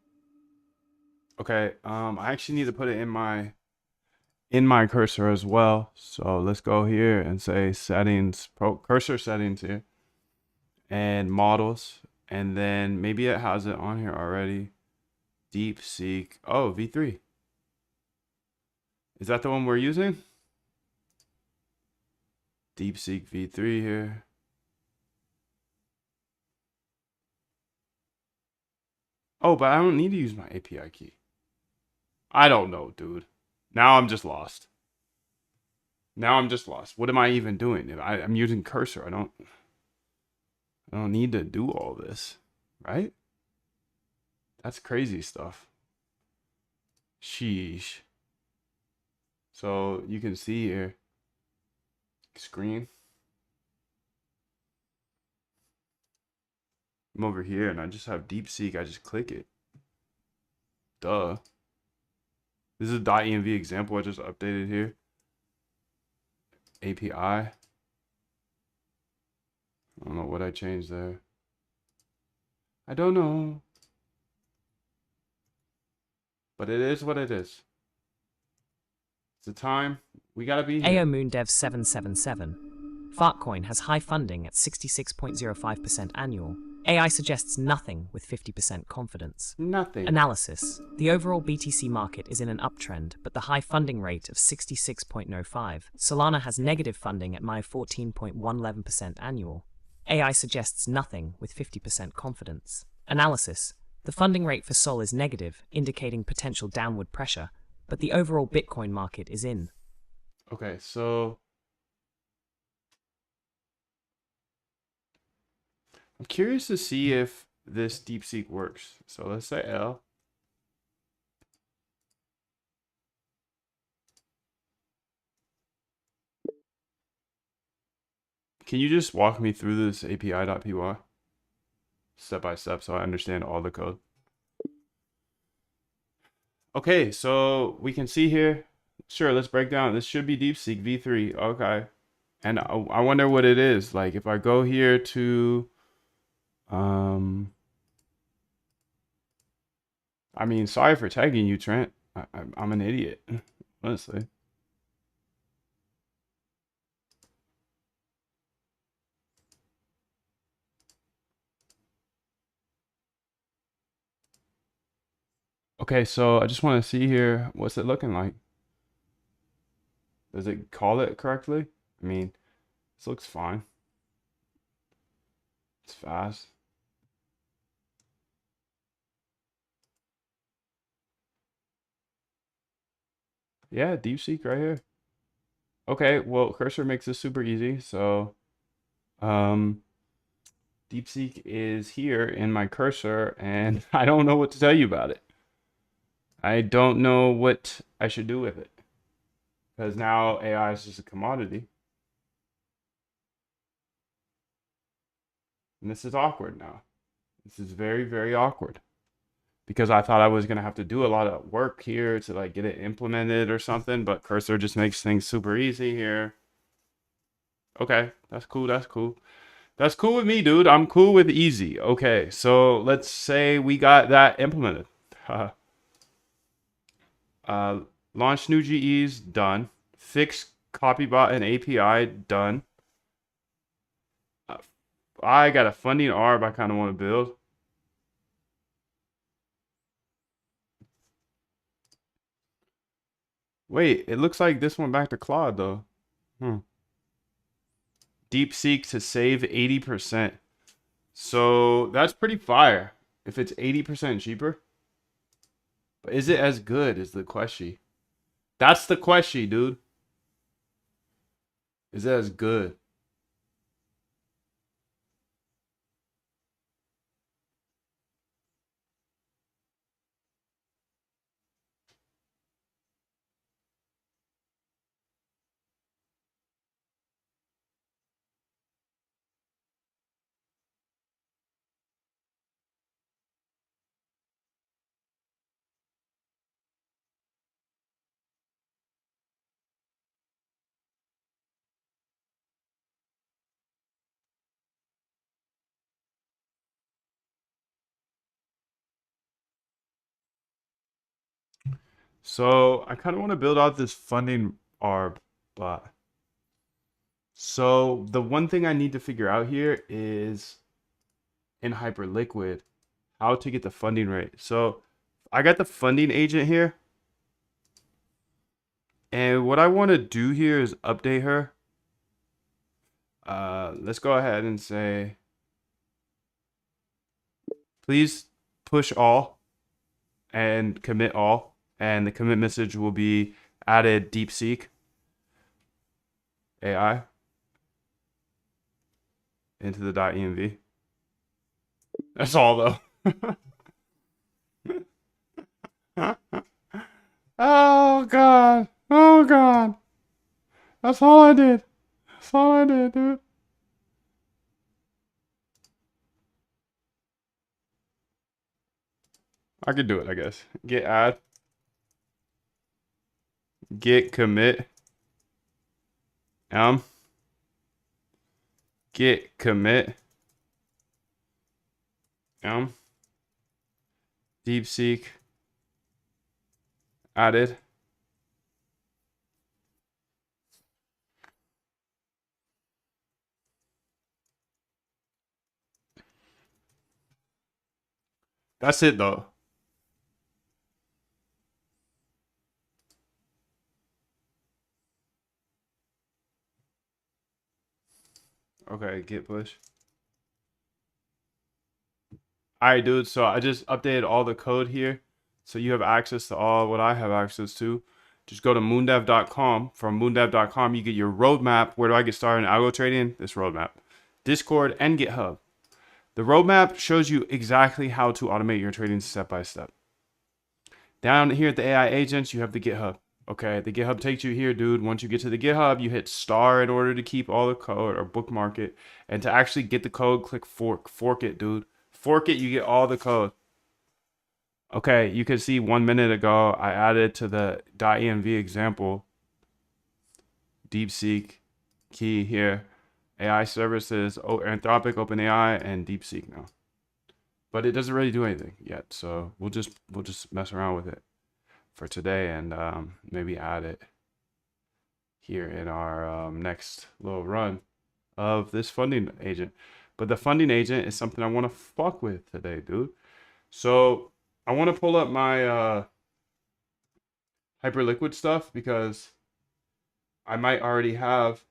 Okay, I actually need to put it in my cursor as well. So let's go here and say settings, cursor settings here, and models, and then maybe it has it on here already. DeepSeek. Oh, V3. Is that the one we're using? DeepSeek V3 here. Oh, but I don't need to use my API key. I don't know, dude. Now I'm just lost. What am I even doing? I'm using cursor. I don't need to do all this, right? That's crazy stuff. Sheesh. So you can see here, screen. I'm over here and I just have DeepSeek. I just click it. Duh. This is a .env example I just updated here. API. I don't know what I changed there. I don't know. But it is what it is. It's the time. We gotta be here. AO Moondev 777. Fartcoin has high funding at 66.05% annual. AI suggests nothing with 50% confidence. Nothing. Analysis. The overall BTC market is in an uptrend, but the high funding rate of 66.05. Solana has negative funding at -14.11% annual. AI suggests nothing with 50% confidence. Analysis. The funding rate for Sol is negative, indicating potential downward pressure, but the overall Bitcoin market is in. Okay, so I'm curious to see if this DeepSeek works. So let's say L. Can you just walk me through this API.py step by step so I understand all the code? Okay, so we can see here. Sure, let's break down. This should be DeepSeek V3. Okay. And I wonder what it is. Like if I go here to, I mean, sorry for tagging you, Trent. I'm an idiot, honestly. Okay, so I just want to see here. What's it looking like? Does it call it correctly? I mean, this looks fine. It's fast. Yeah, DeepSeek right here. Okay, well, cursor makes this super easy. So, DeepSeek is here in my cursor, and I don't know what to tell you about it. I don't know what I should do with it. Because now AI is just a commodity. And this is awkward now. This is very, very awkward. Because I thought I was going to have to do a lot of work here to like get it implemented or something. But cursor just makes things super easy here. Okay, that's cool. That's cool. That's cool with me, dude. I'm cool with easy. Okay, so let's say we got that implemented. Launch new GEs, done. Fix copybot and API, done. I got a funding ARB I kind of want to build. Wait, it looks like this went back to Claude though. DeepSeek to save 80%. So that's pretty fire if it's 80% cheaper. But is it as good is the question. That's the question, dude. Is it as good? So I kind of want to build out this funding ARB, but so the one thing I need to figure out here is in Hyperliquid how to get the funding rate. So I got the funding agent here. And what I want to do here is update her. Let's go ahead and say, please push all and commit all. And the commit message will be added DeepSeek AI into the .env. That's all though. Oh God. Oh God. That's all I did. That's all I did, dude. I could do it, I guess. Get add. Get commit. Get commit. DeepSeek. Added. That's it though. Okay, git push. Alright, dude, so I just updated all the code here. So you have access to all what I have access to. Just go to moondev.com. From moondev.com, you get your roadmap. Where do I get started in algo trading? This roadmap. Discord and GitHub. The roadmap shows you exactly how to automate your trading step by step. Down here at the AI agents, you have the GitHub. Okay, the GitHub takes you here, dude. Once you get to the GitHub, you hit star in order to keep all the code or bookmark it. And to actually get the code, click fork. Fork it, dude. Fork it, you get all the code. Okay, you can see 1 minute ago, I added to the .env example, DeepSeek key here. AI services, Anthropic, OpenAI, and DeepSeek now. But it doesn't really do anything yet, so we'll just mess around with it for today and maybe add it here in our next little run of this funding agent. But the funding agent is something I want to fuck with today, dude. So I want to pull up my Hyperliquid stuff because I might already have.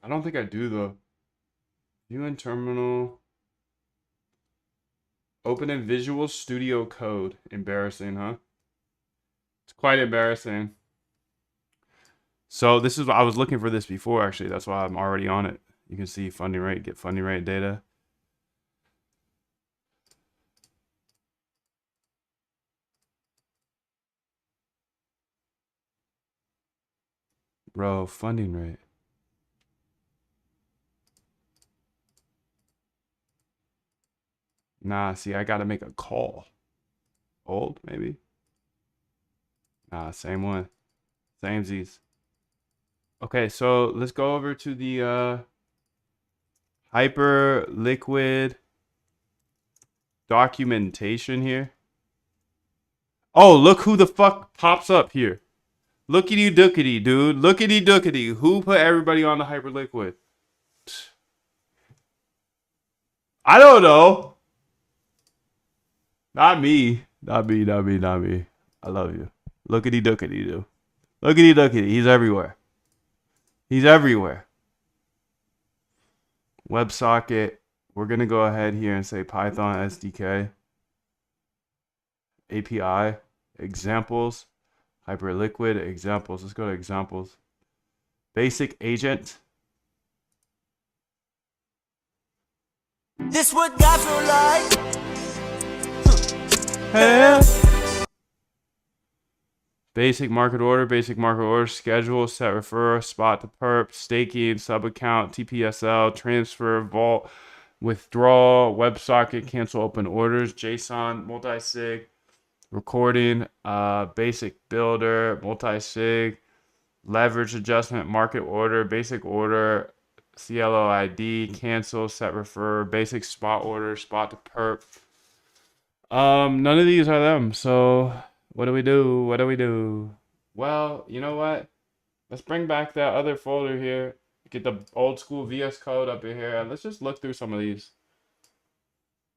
I don't think I do though. View in terminal. Open in Visual Studio Code. Embarrassing, huh? It's quite embarrassing. So this is, I was looking for this before actually. That's why I'm already on it. You can see funding rate, get funding rate data. Bro, funding rate. Nah, see, I gotta make a call. Old, maybe? Nah, same one. Same Z's. Okay, so let's go over to the Hyperliquid documentation here. Oh, look who the fuck pops up here. Lookity dookity, dude. Lookity dookity. Who put everybody on the Hyperliquid? I don't know. Not me. Not me, not me, not me. I love you. Lookity dookity, dude. Lookity dookity. He's everywhere. He's everywhere. WebSocket. We're going to go ahead here and say Python SDK. API. Examples. Hyperliquid. Examples. Let's go to examples. Basic agent. This what God feel like. Hey. Basic market order, schedule, set referrer, spot to perp, staking, sub account, TPSL, transfer, vault, withdraw, WebSocket, cancel open orders, JSON, multi-sig, recording, basic builder, multi-sig, leverage adjustment, market order, basic order, CLOID, cancel, set referrer, basic spot order, spot to perp. None of these are them, so what do we do? What do we do? Well, you know what? Let's bring back that other folder here. Get the old school VS Code up in here. And let's just look through some of these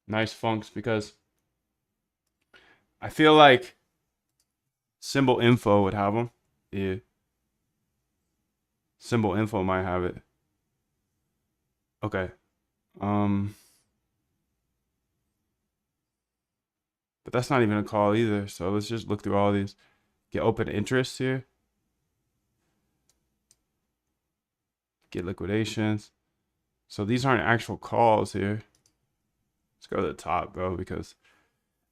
nice funks because I feel like Symbol Info would have them. Yeah. Symbol Info might have it. Okay. But that's not even a call either. So let's just look through all these. Get open interest here. Get liquidations. So these aren't actual calls here. Let's go to the top, bro, because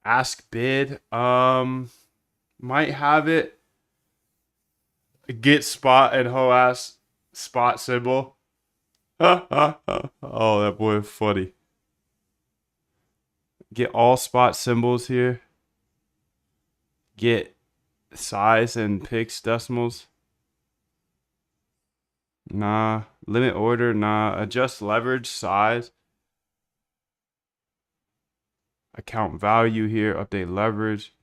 ask bid might have it. Get spot and HOAS spot symbol. Oh, that boy is funny. Get all spot symbols here. Get size and pix decimals. Nah. Limit order. Nah. Adjust leverage size. Account value here. Update leverage.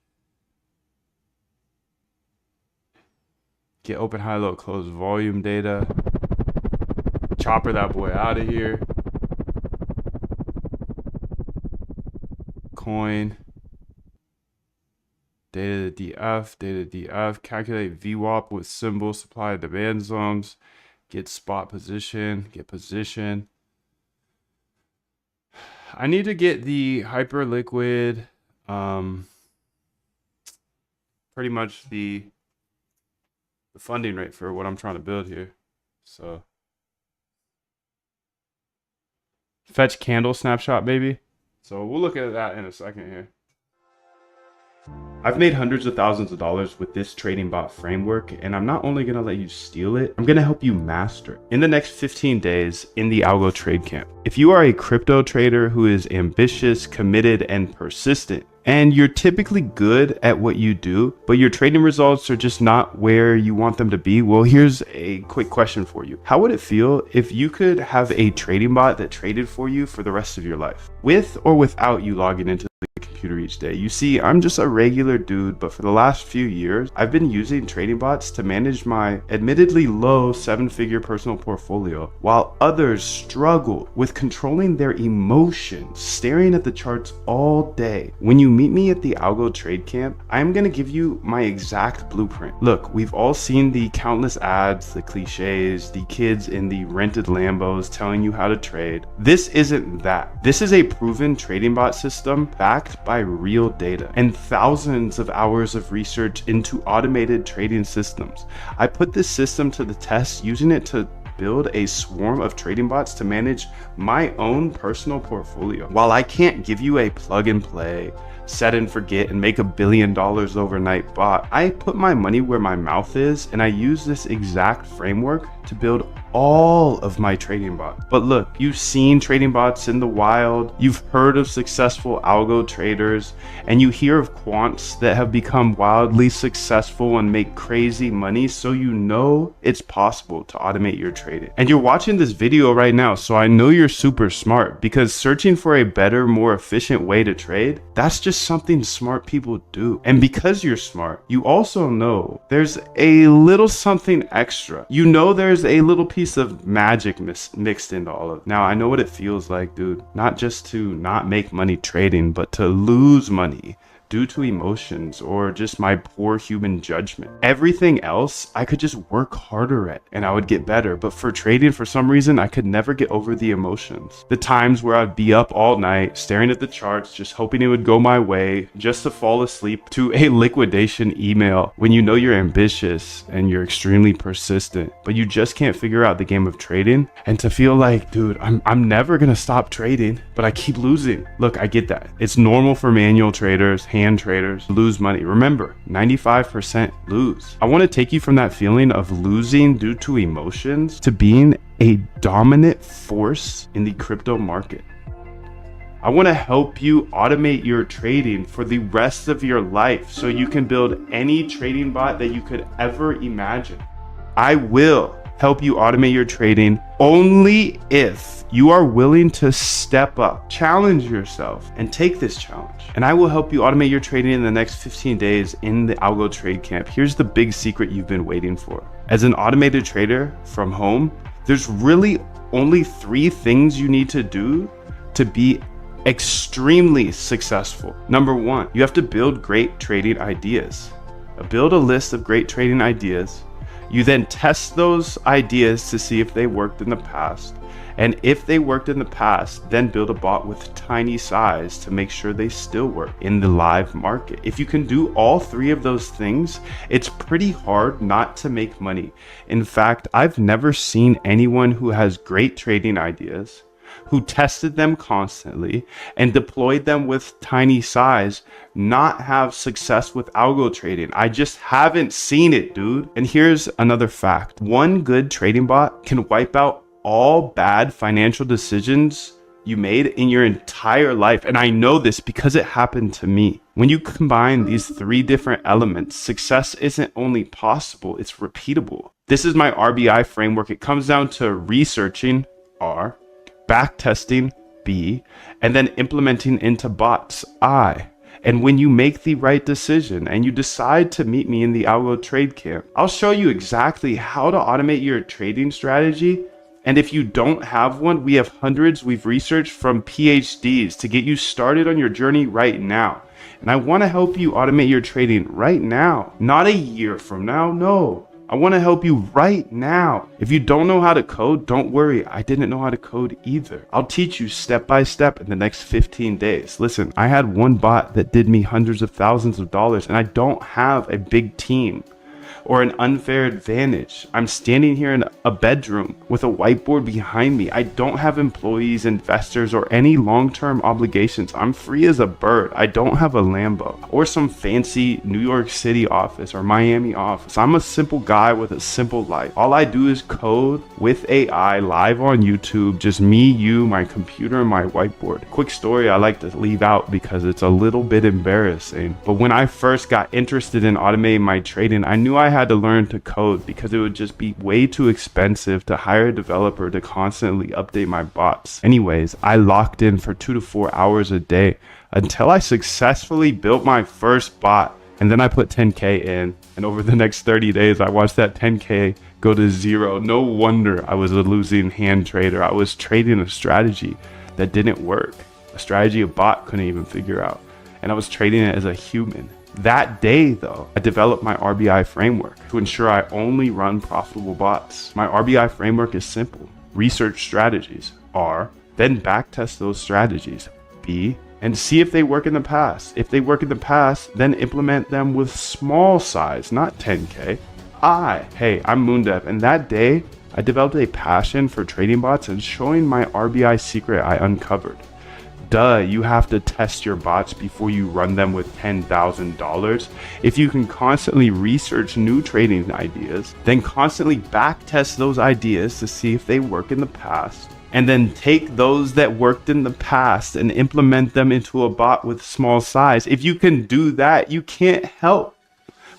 Get open, high, low, close volume data. Chopper that boy out of here. Coin. Data to DF. Calculate VWAP with symbol, supply demand zones. Get spot position. Get position. I need to get the Hyperliquid, pretty much the funding rate for what I'm trying to build here. So fetch candle snapshot maybe. So we'll look at that in a second here. I've made hundreds of thousands of dollars with this trading bot framework, and I'm not only going to let you steal it, I'm going to help you master it in the next 15 days in the Algo Trade Camp. If you are a crypto trader who is ambitious, committed, and persistent, and you're typically good at what you do, but your trading results are just not where you want them to be, well, here's a quick question for you. How would it feel if you could have a trading bot that traded for you for the rest of your life, with or without you logging into the computer each day? You see, I'm just a regular dude, but for the last few years, I've been using trading bots to manage my admittedly low 7-figure personal portfolio, while others struggle with controlling their emotions, staring at the charts all day. When you meet me at the Algo Trade Camp, I'm gonna give you my exact blueprint. Look, we've all seen the countless ads, the cliches, the kids in the rented Lambos telling you how to trade. This isn't that. This is a proven trading bot system backed by real data and thousands of hours of research into automated trading systems. I put this system to the test using it to build a swarm of trading bots to manage my own personal portfolio. While I can't give you a plug and play, set and forget and make $1 billion overnight bot, I put my money where my mouth is, and I use this exact framework to build all of my trading bots. But look, you've seen trading bots in the wild, you've heard of successful algo traders, and you hear of quants that have become wildly successful and make crazy money, so you know it's possible to automate your trading. And you're watching this video right now, so I know you're super smart, because searching for a better, more efficient way to trade, that's just something smart people do. And because you're smart, you also know there's a little something extra. You know there's a little piece of magic mixed into all of it. Now, I know what it feels like, dude. Not just to not make money trading, but to lose money due to emotions or just my poor human judgment. Everything else I could just work harder at and I would get better, but for trading, for some reason, I could never get over the emotions. The times where I'd be up all night staring at the charts, just hoping it would go my way, just to fall asleep to a liquidation email. When you know you're ambitious and you're extremely persistent, but you just can't figure out the game of trading, and to feel like, dude, I'm never gonna stop trading, but I keep losing. Look, I get that. It's normal for manual traders, hand traders, lose money. Remember, 95% lose. I want to take you from that feeling of losing due to emotions to being a dominant force in the crypto market. I want to help you automate your trading for the rest of your life so you can build any trading bot that you could ever imagine. I will help you automate your trading only if you are willing to step up, challenge yourself, and take this challenge. And I will help you automate your trading in the next 15 days in the Algo Trade Camp. Here's the big secret you've been waiting for. As an automated trader from home, there's really only 3 things you need to do to be extremely successful. Number 1, you have to build great trading ideas. Build a list of great trading ideas. You then test those ideas to see if they worked in the past. And if they worked in the past, then build a bot with tiny size to make sure they still work in the live market. If you can do all 3 of those things, it's pretty hard not to make money. In fact, I've never seen anyone who has great trading ideas, who tested them constantly and deployed them with tiny size, not have success with algo trading. I just haven't seen it, dude. And here's another fact. One good trading bot can wipe out all bad financial decisions you made in your entire life. And I know this because it happened to me. When you combine these 3 different elements, success isn't only possible, it's repeatable. This is my RBI framework. It comes down to researching, R, backtesting, B, and then implementing into bots, I. And when you make the right decision and you decide to meet me in the Algo Trade Camp, I'll show you exactly how to automate your trading strategy. And if you don't have one, we have hundreds we've researched from PhDs to get you started on your journey right now. And I want to help you automate your trading right now, not a year from now, no. I want to help you right now. If you don't know how to code, don't worry. I didn't know how to code either. I'll teach you step by step in the next 15 days. Listen, I had one bot that did me hundreds of thousands of dollars, and I don't have a big team. or an unfair advantage. I'm standing here in a bedroom with a whiteboard behind me. I don't have employees, investors, or any long-term obligations. I'm free as a bird. I don't have a Lambo or some fancy New York City office or Miami office. I'm a simple guy with a simple life. All I do is code with AI live on YouTube, just me, you, my computer, and my whiteboard. Quick story I like to leave out because it's a little bit embarrassing. But when I first got interested in automating my trading, I knew I had to learn to code because it would just be way too expensive to hire a developer to constantly update my bots. Anyways, I locked in for 2 to 4 hours a day until I successfully built my first bot. And then I put 10K in, and over the next 30 days, I watched that 10K go to zero. No wonder I was a losing hand trader. I was trading a strategy that didn't work, a strategy a bot couldn't even figure out. And I was trading it as a human. That day though, I developed my RBI framework to ensure I only run profitable bots. My RBI framework is simple. Research strategies, R, then backtest those strategies, B, and see if they work in the past. If they work in the past, then implement them with small size, not 10K. Hey, I'm Moondev, and that day, I developed a passion for trading bots and showing my RBI secret I uncovered. You have to test your bots before you run them with $10,000. If you can constantly research new trading ideas, then constantly backtest those ideas to see if they work in the past, and then take those that worked in the past and implement them into a bot with small size. If you can do that, you can't help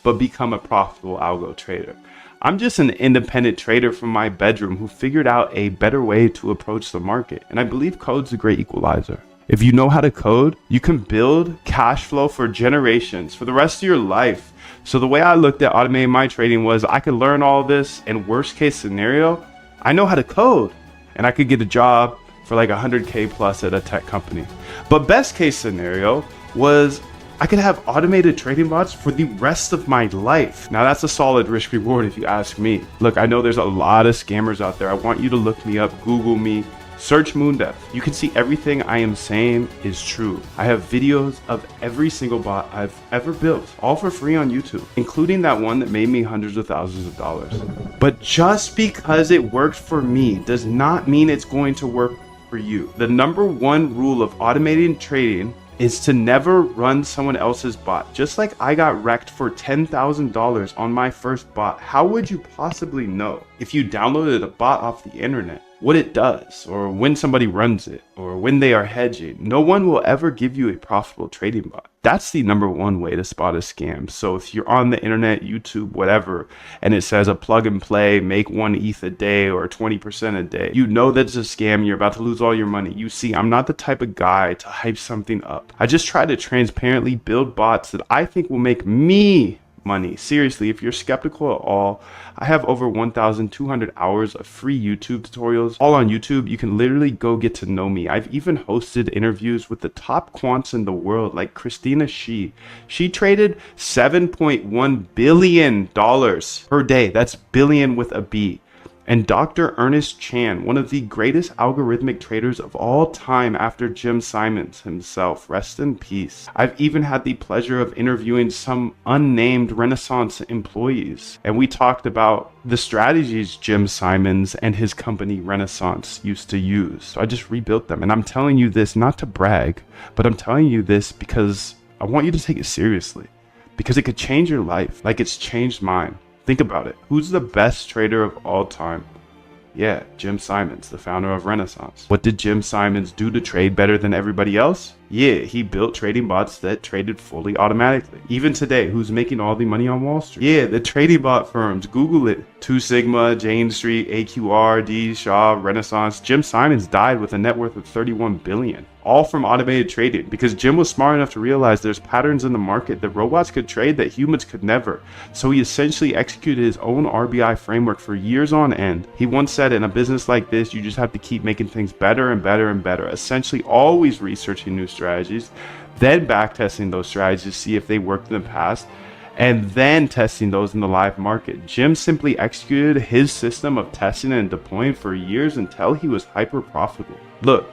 but become a profitable algo trader. I'm just an independent trader from my bedroom who figured out a better way to approach the market, and I believe code's a great equalizer. If you know how to code, you can build cash flow for generations, for the rest of your life. So the way I looked at automating my trading was I could learn all this, and worst case scenario, I know how to code, and I could get a job for like 100K plus at a tech company. But best case scenario was I could have automated trading bots for the rest of my life. Now that's a solid risk reward if you ask me. Look, I know there's a lot of scammers out there. I want you to look me up, Google me, search Moondev. You can see everything I am saying is true. I have videos of every single bot I've ever built, all for free on YouTube, including that one that made me hundreds of thousands of dollars. But just because it worked for me does not mean it's going to work for you. The number one rule of automating trading is to never run someone else's bot. Just like I got wrecked for $10,000 on my first bot, how would you possibly know if you downloaded a bot off the internet what it does, or when somebody runs it, or when they are hedging? No one will ever give you a profitable trading bot. That's the number one way to spot a scam. So if you're on the internet, YouTube, whatever, and it says a plug and play, make 1 ETH a day or 20% a day, you know that's a scam. You're about to lose all your money. You see, I'm not the type of guy to hype something up. I just try to transparently build bots that I think will make me money. Seriously, if you're skeptical at all, I have over 1,200 hours of free YouTube tutorials, all on YouTube. You can literally go get to know me. I've even hosted interviews with the top quants in the world, like Christina Shi. She traded $7.1 billion per day. That's billion with a B. And Dr. Ernest Chan, one of the greatest algorithmic traders of all time after Jim Simons himself. Rest in peace. I've even had the pleasure of interviewing some unnamed Renaissance employees, and we talked about the strategies Jim Simons and his company Renaissance used to use. So I just rebuilt them, and I'm telling you this not to brag, but I'm telling you this because I want you to take it seriously, because it could change your life like it's changed mine. Think about it. Who's the best trader of all time? Yeah, Jim Simons, the founder of Renaissance. What did Jim Simons do to trade better than everybody else? Yeah, he built trading bots that traded fully automatically. Even today, who's making all the money on Wall Street? Yeah, the trading bot firms. Google it. 2 Sigma, Jane Street, AQR, D, Shaw, Renaissance. Jim Simons died with a net worth of $31 billion. All from automated trading, because Jim was smart enough to realize there's patterns in the market that robots could trade that humans could never. So he essentially executed his own RBI framework for years on end. He once said, in a business like this, you just have to keep making things better and better and better, essentially always researching new strategies, then backtesting those strategies to see if they worked in the past, and then testing those in the live market. Jim simply executed his system of testing and deploying for years until he was hyper profitable. Look,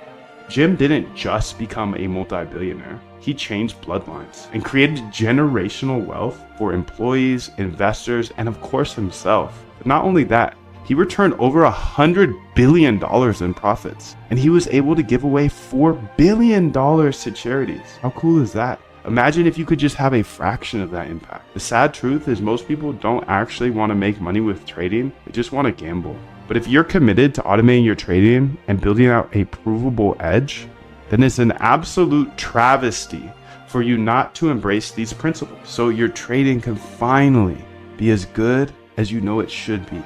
Jim didn't just become a multi-billionaire. he changed bloodlines and created generational wealth for employees, investors, and of course himself. But not only that, he returned over $100 billion in profits, and he was able to give away $4 billion to charities. How cool is that? Imagine if you could just have a fraction of that impact. The sad truth is most people don't actually want to make money with trading, they just want to gamble. But if you're committed to automating your trading and building out a provable edge, then it's an absolute travesty for you not to embrace these principles, so your trading can finally be as good as you know it should be,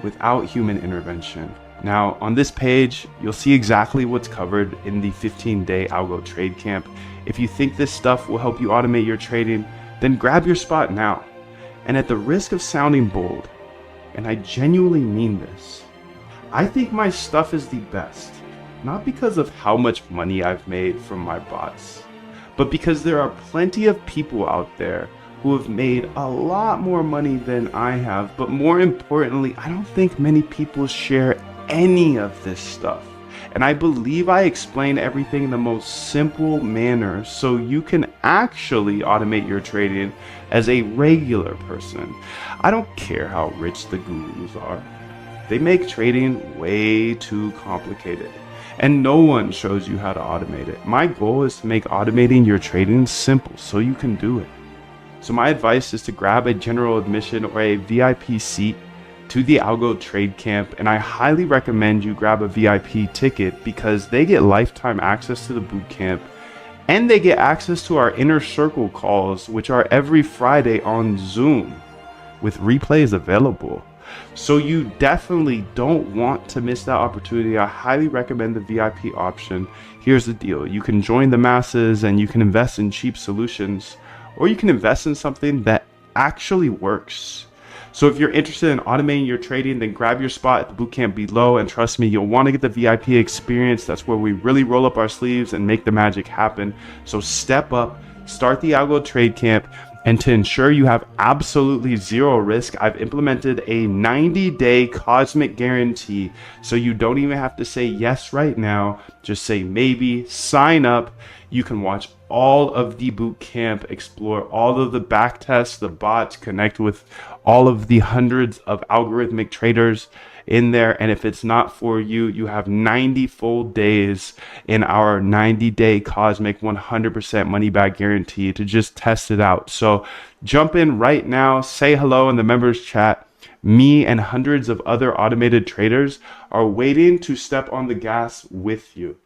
without human intervention. Now, on this page, you'll see exactly what's covered in the 15-day Algo Trade Camp. If you think this stuff will help you automate your trading, then grab your spot now. And at the risk of sounding bold, and I genuinely mean this, I think my stuff is the best, not because of how much money I've made from my bots, but because there are plenty of people out there who have made a lot more money than I have, but more importantly, I don't think many people share any of this stuff. And I believe I explain everything in the most simple manner so you can actually automate your trading as a regular person. I don't care how rich the gurus are. They make trading way too complicated, and no one shows you how to automate it. My goal is to make automating your trading simple so you can do it. So my advice is to grab a general admission or a VIP seat to the Algo Trade Camp, and I highly recommend you grab a VIP ticket because they get lifetime access to the boot camp, and they get access to our inner circle calls, which are every Friday on Zoom with replays available. So you definitely don't want to miss that opportunity. I highly recommend the VIP option. Here's the deal. You can join the masses and you can invest in cheap solutions, or you can invest in something that actually works. So if you're interested in automating your trading, then grab your spot at the bootcamp below, and trust me, you'll want to get the VIP experience. That's where we really roll up our sleeves and make the magic happen. So step up, start the Algo Trade Camp, and to ensure you have absolutely zero risk, I've implemented a 90-day cosmic guarantee, so you don't even have to say yes right now. Just say maybe, sign up. You can watch all of the boot camp, explore all of the back tests, the bots, connect with all of the hundreds of algorithmic traders in there. And if it's not for you, you have 90 full days in our 90-day cosmic 100% money back guarantee to just test it out. So jump in right now, say hello in the members chat. Me and hundreds of other automated traders are waiting to step on the gas with you.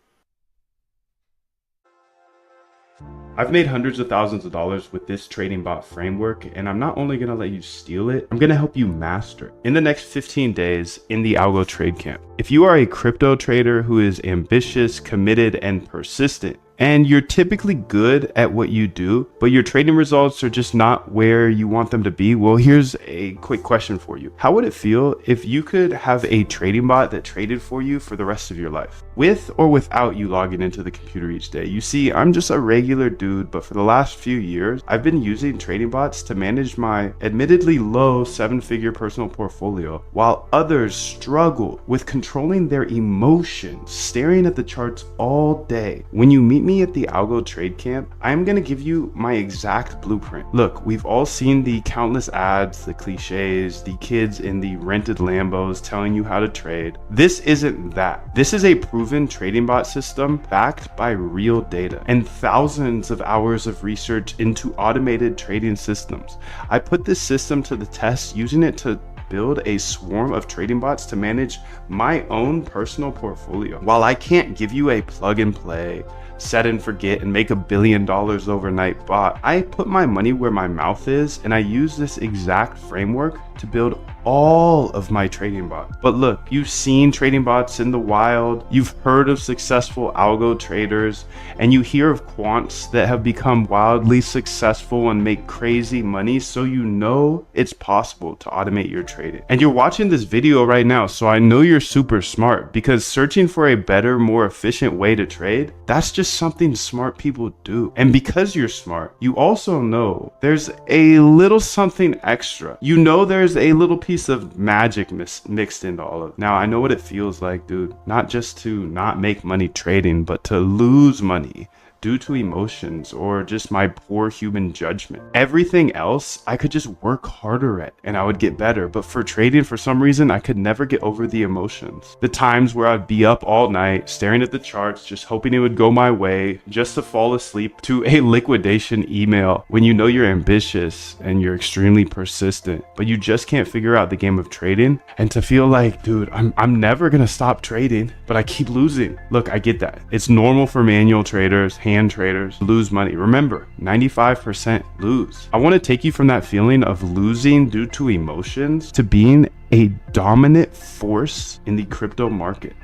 I've made hundreds of thousands of dollars with this trading bot framework, and I'm not only going to let you steal it, I'm going to help you master it in the next 15 days in the Algo Trade Camp. If you are a crypto trader who is ambitious, committed, and persistent, and you're typically good at what you do, but your trading results are just not where you want them to be, well, here's a quick question for you. How would it feel if you could have a trading bot that traded for you for the rest of your life, with or without you logging into the computer each day? You see, I'm just a regular dude, but for the last few years, I've been using trading bots to manage my admittedly low 7-figure personal portfolio, while others struggle with controlling their emotions, staring at the charts all day. When you meet me at the Algo Trade Camp, I'm going to give you my exact blueprint. Look, we've all seen the countless ads, the cliches, the kids in the rented Lambos telling you how to trade. This isn't that. This is a proven trading bot system backed by real data and thousands of hours of research into automated trading systems. I put this system to the test using it to build a swarm of trading bots to manage my own personal portfolio. While I can't give you a plug and play, set and forget and make $1 billion overnight bot, I put my money where my mouth is, and I use this exact framework to build all of my trading bots. But look, you've seen trading bots in the wild, you've heard of successful algo traders, and you hear of quants that have become wildly successful and make crazy money, so you know it's possible to automate your trading. And you're watching this video right now, so I know you're super smart, because searching for a better, more efficient way to trade, that's just something smart people do. And because you're smart, you also know there's a little something extra. You know there's a little piece of magic mixed into all of it. Now, I know what it feels like, dude. Not just to not make money trading, but to lose money due to emotions or just my poor human judgment. Everything else I could just work harder at and I would get better. But for trading, for some reason, I could never get over the emotions. The times where I'd be up all night staring at the charts, just hoping it would go my way, just to fall asleep to a liquidation email when you know you're ambitious and you're extremely persistent, but you just can't figure out the game of trading. And to feel like, dude, I'm never gonna stop trading, but I keep losing. Look, I get that. It's normal for manual traders, hand traders, lose money. Remember, 95% lose. I want to take you from that feeling of losing due to emotions to being a dominant force in the crypto market.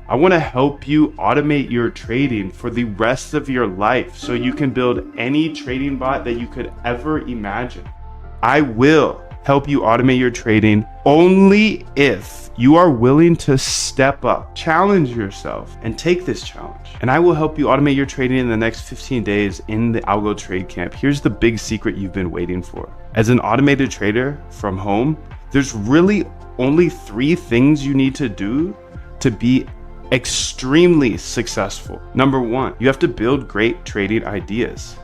I want to help you automate your trading for the rest of your life so you can build any trading bot that you could ever imagine. I will help you automate your trading only if you are willing to step up, challenge yourself, and take this challenge. And I will help you automate your trading in the next 15 days in the Algo Trade Camp. Here's the big secret you've been waiting for. As an automated trader from home, there's really only 3 things you need to do to be extremely successful. Number 1, you have to build great trading ideas.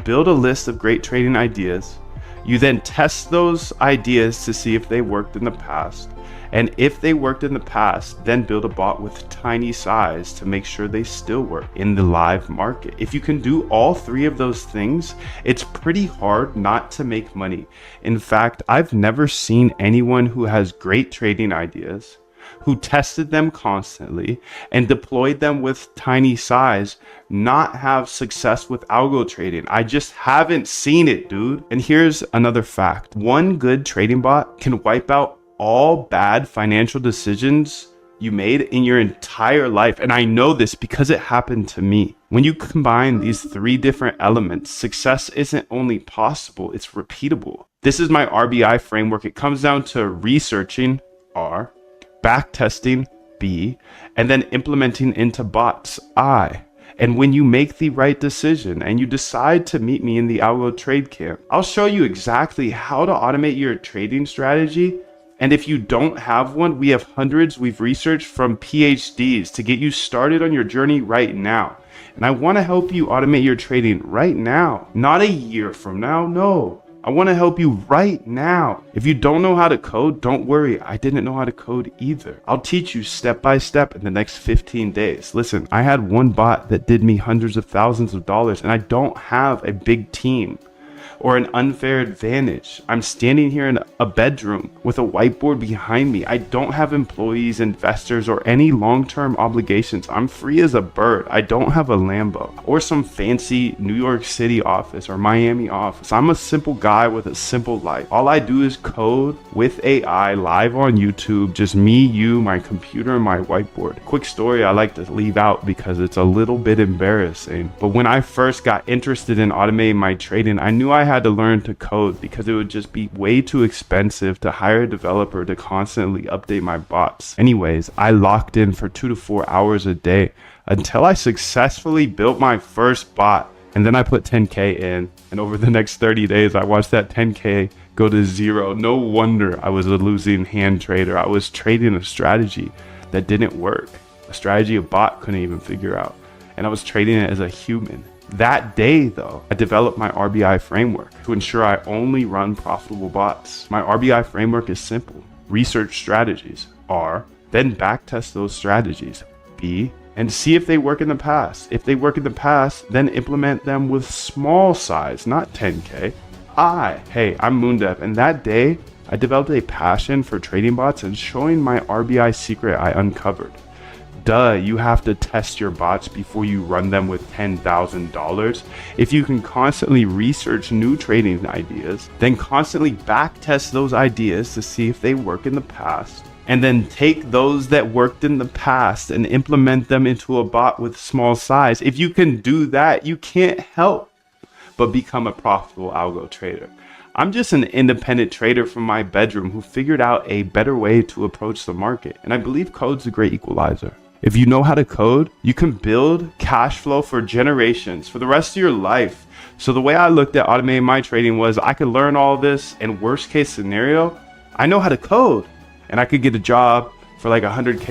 Build a list of great trading ideas. You then test those ideas to see if they worked in the past. And if they worked in the past, then build a bot with tiny size to make sure they still work in the live market. If you can do all 3 of those things, it's pretty hard not to make money. In fact, I've never seen anyone who has great trading ideas, who tested them constantly and deployed them with tiny size, not have success with algo trading. I just haven't seen it, dude. And here's another fact. One good trading bot can wipe out all bad financial decisions you made in your entire life. And I know this because it happened to me. When you combine these 3 different elements, success isn't only possible, it's repeatable. This is my RBI framework. It comes down to researching, R, backtesting, B, and then implementing into bots, I. And when you make the right decision and you decide to meet me in the Algo Trade Camp, I'll show you exactly how to automate your trading strategy. And if you don't have one, we have hundreds we've researched from PhDs to get you started on your journey right now. And I want to help you automate your trading right now, not a year from now. No, I want to help you right now. If you don't know how to code, don't worry. I didn't know how to code either. I'll teach you step by step in the next 15 days. Listen, I had one bot that did me hundreds of thousands of dollars, and I don't have a big team or an unfair advantage. I'm standing here in a bedroom with a whiteboard behind me. I don't have employees, investors, or any long-term obligations. I'm free as a bird. I don't have a Lambo or some fancy New York City office or Miami office. I'm a simple guy with a simple life. All I do is code with AI live on YouTube, just me, you, my computer, and my whiteboard. Quick story I like to leave out because it's a little bit embarrassing. But when I first got interested in automating my trading, I knew I had to learn to code because it would just be way too expensive to hire a developer to constantly update my bots. Anyways, I locked in for 2 to 4 hours a day until I successfully built my first bot. And then I put 10K in, and over the next 30 days, I watched that 10K go to 0. No wonder I was a losing hand trader. I was trading a strategy that didn't work, a strategy a bot couldn't even figure out. And I was trading it as a human. That day, though, I developed my RBI framework to ensure I only run profitable bots. My RBI framework is simple. Research strategies, R, then backtest those strategies, B, and see if they work in the past. If they work in the past, then implement them with small size, not 10K. Hey, I'm Moondev, and that day, I developed a passion for trading bots and showing my RBI secret I uncovered. Duh, you have to test your bots before you run them with $10,000. If you can constantly research new trading ideas, then constantly backtest those ideas to see if they work in the past, and then take those that worked in the past and implement them into a bot with small size. If you can do that, you can't help but become a profitable algo trader. I'm just an independent trader from my bedroom who figured out a better way to approach the market, and I believe code's a great equalizer. If you know how to code, you can build cash flow for generations, for the rest of your life. So the way I looked at automating my trading was I could learn all this, and worst case scenario, I know how to code, and I could get a job for like $100K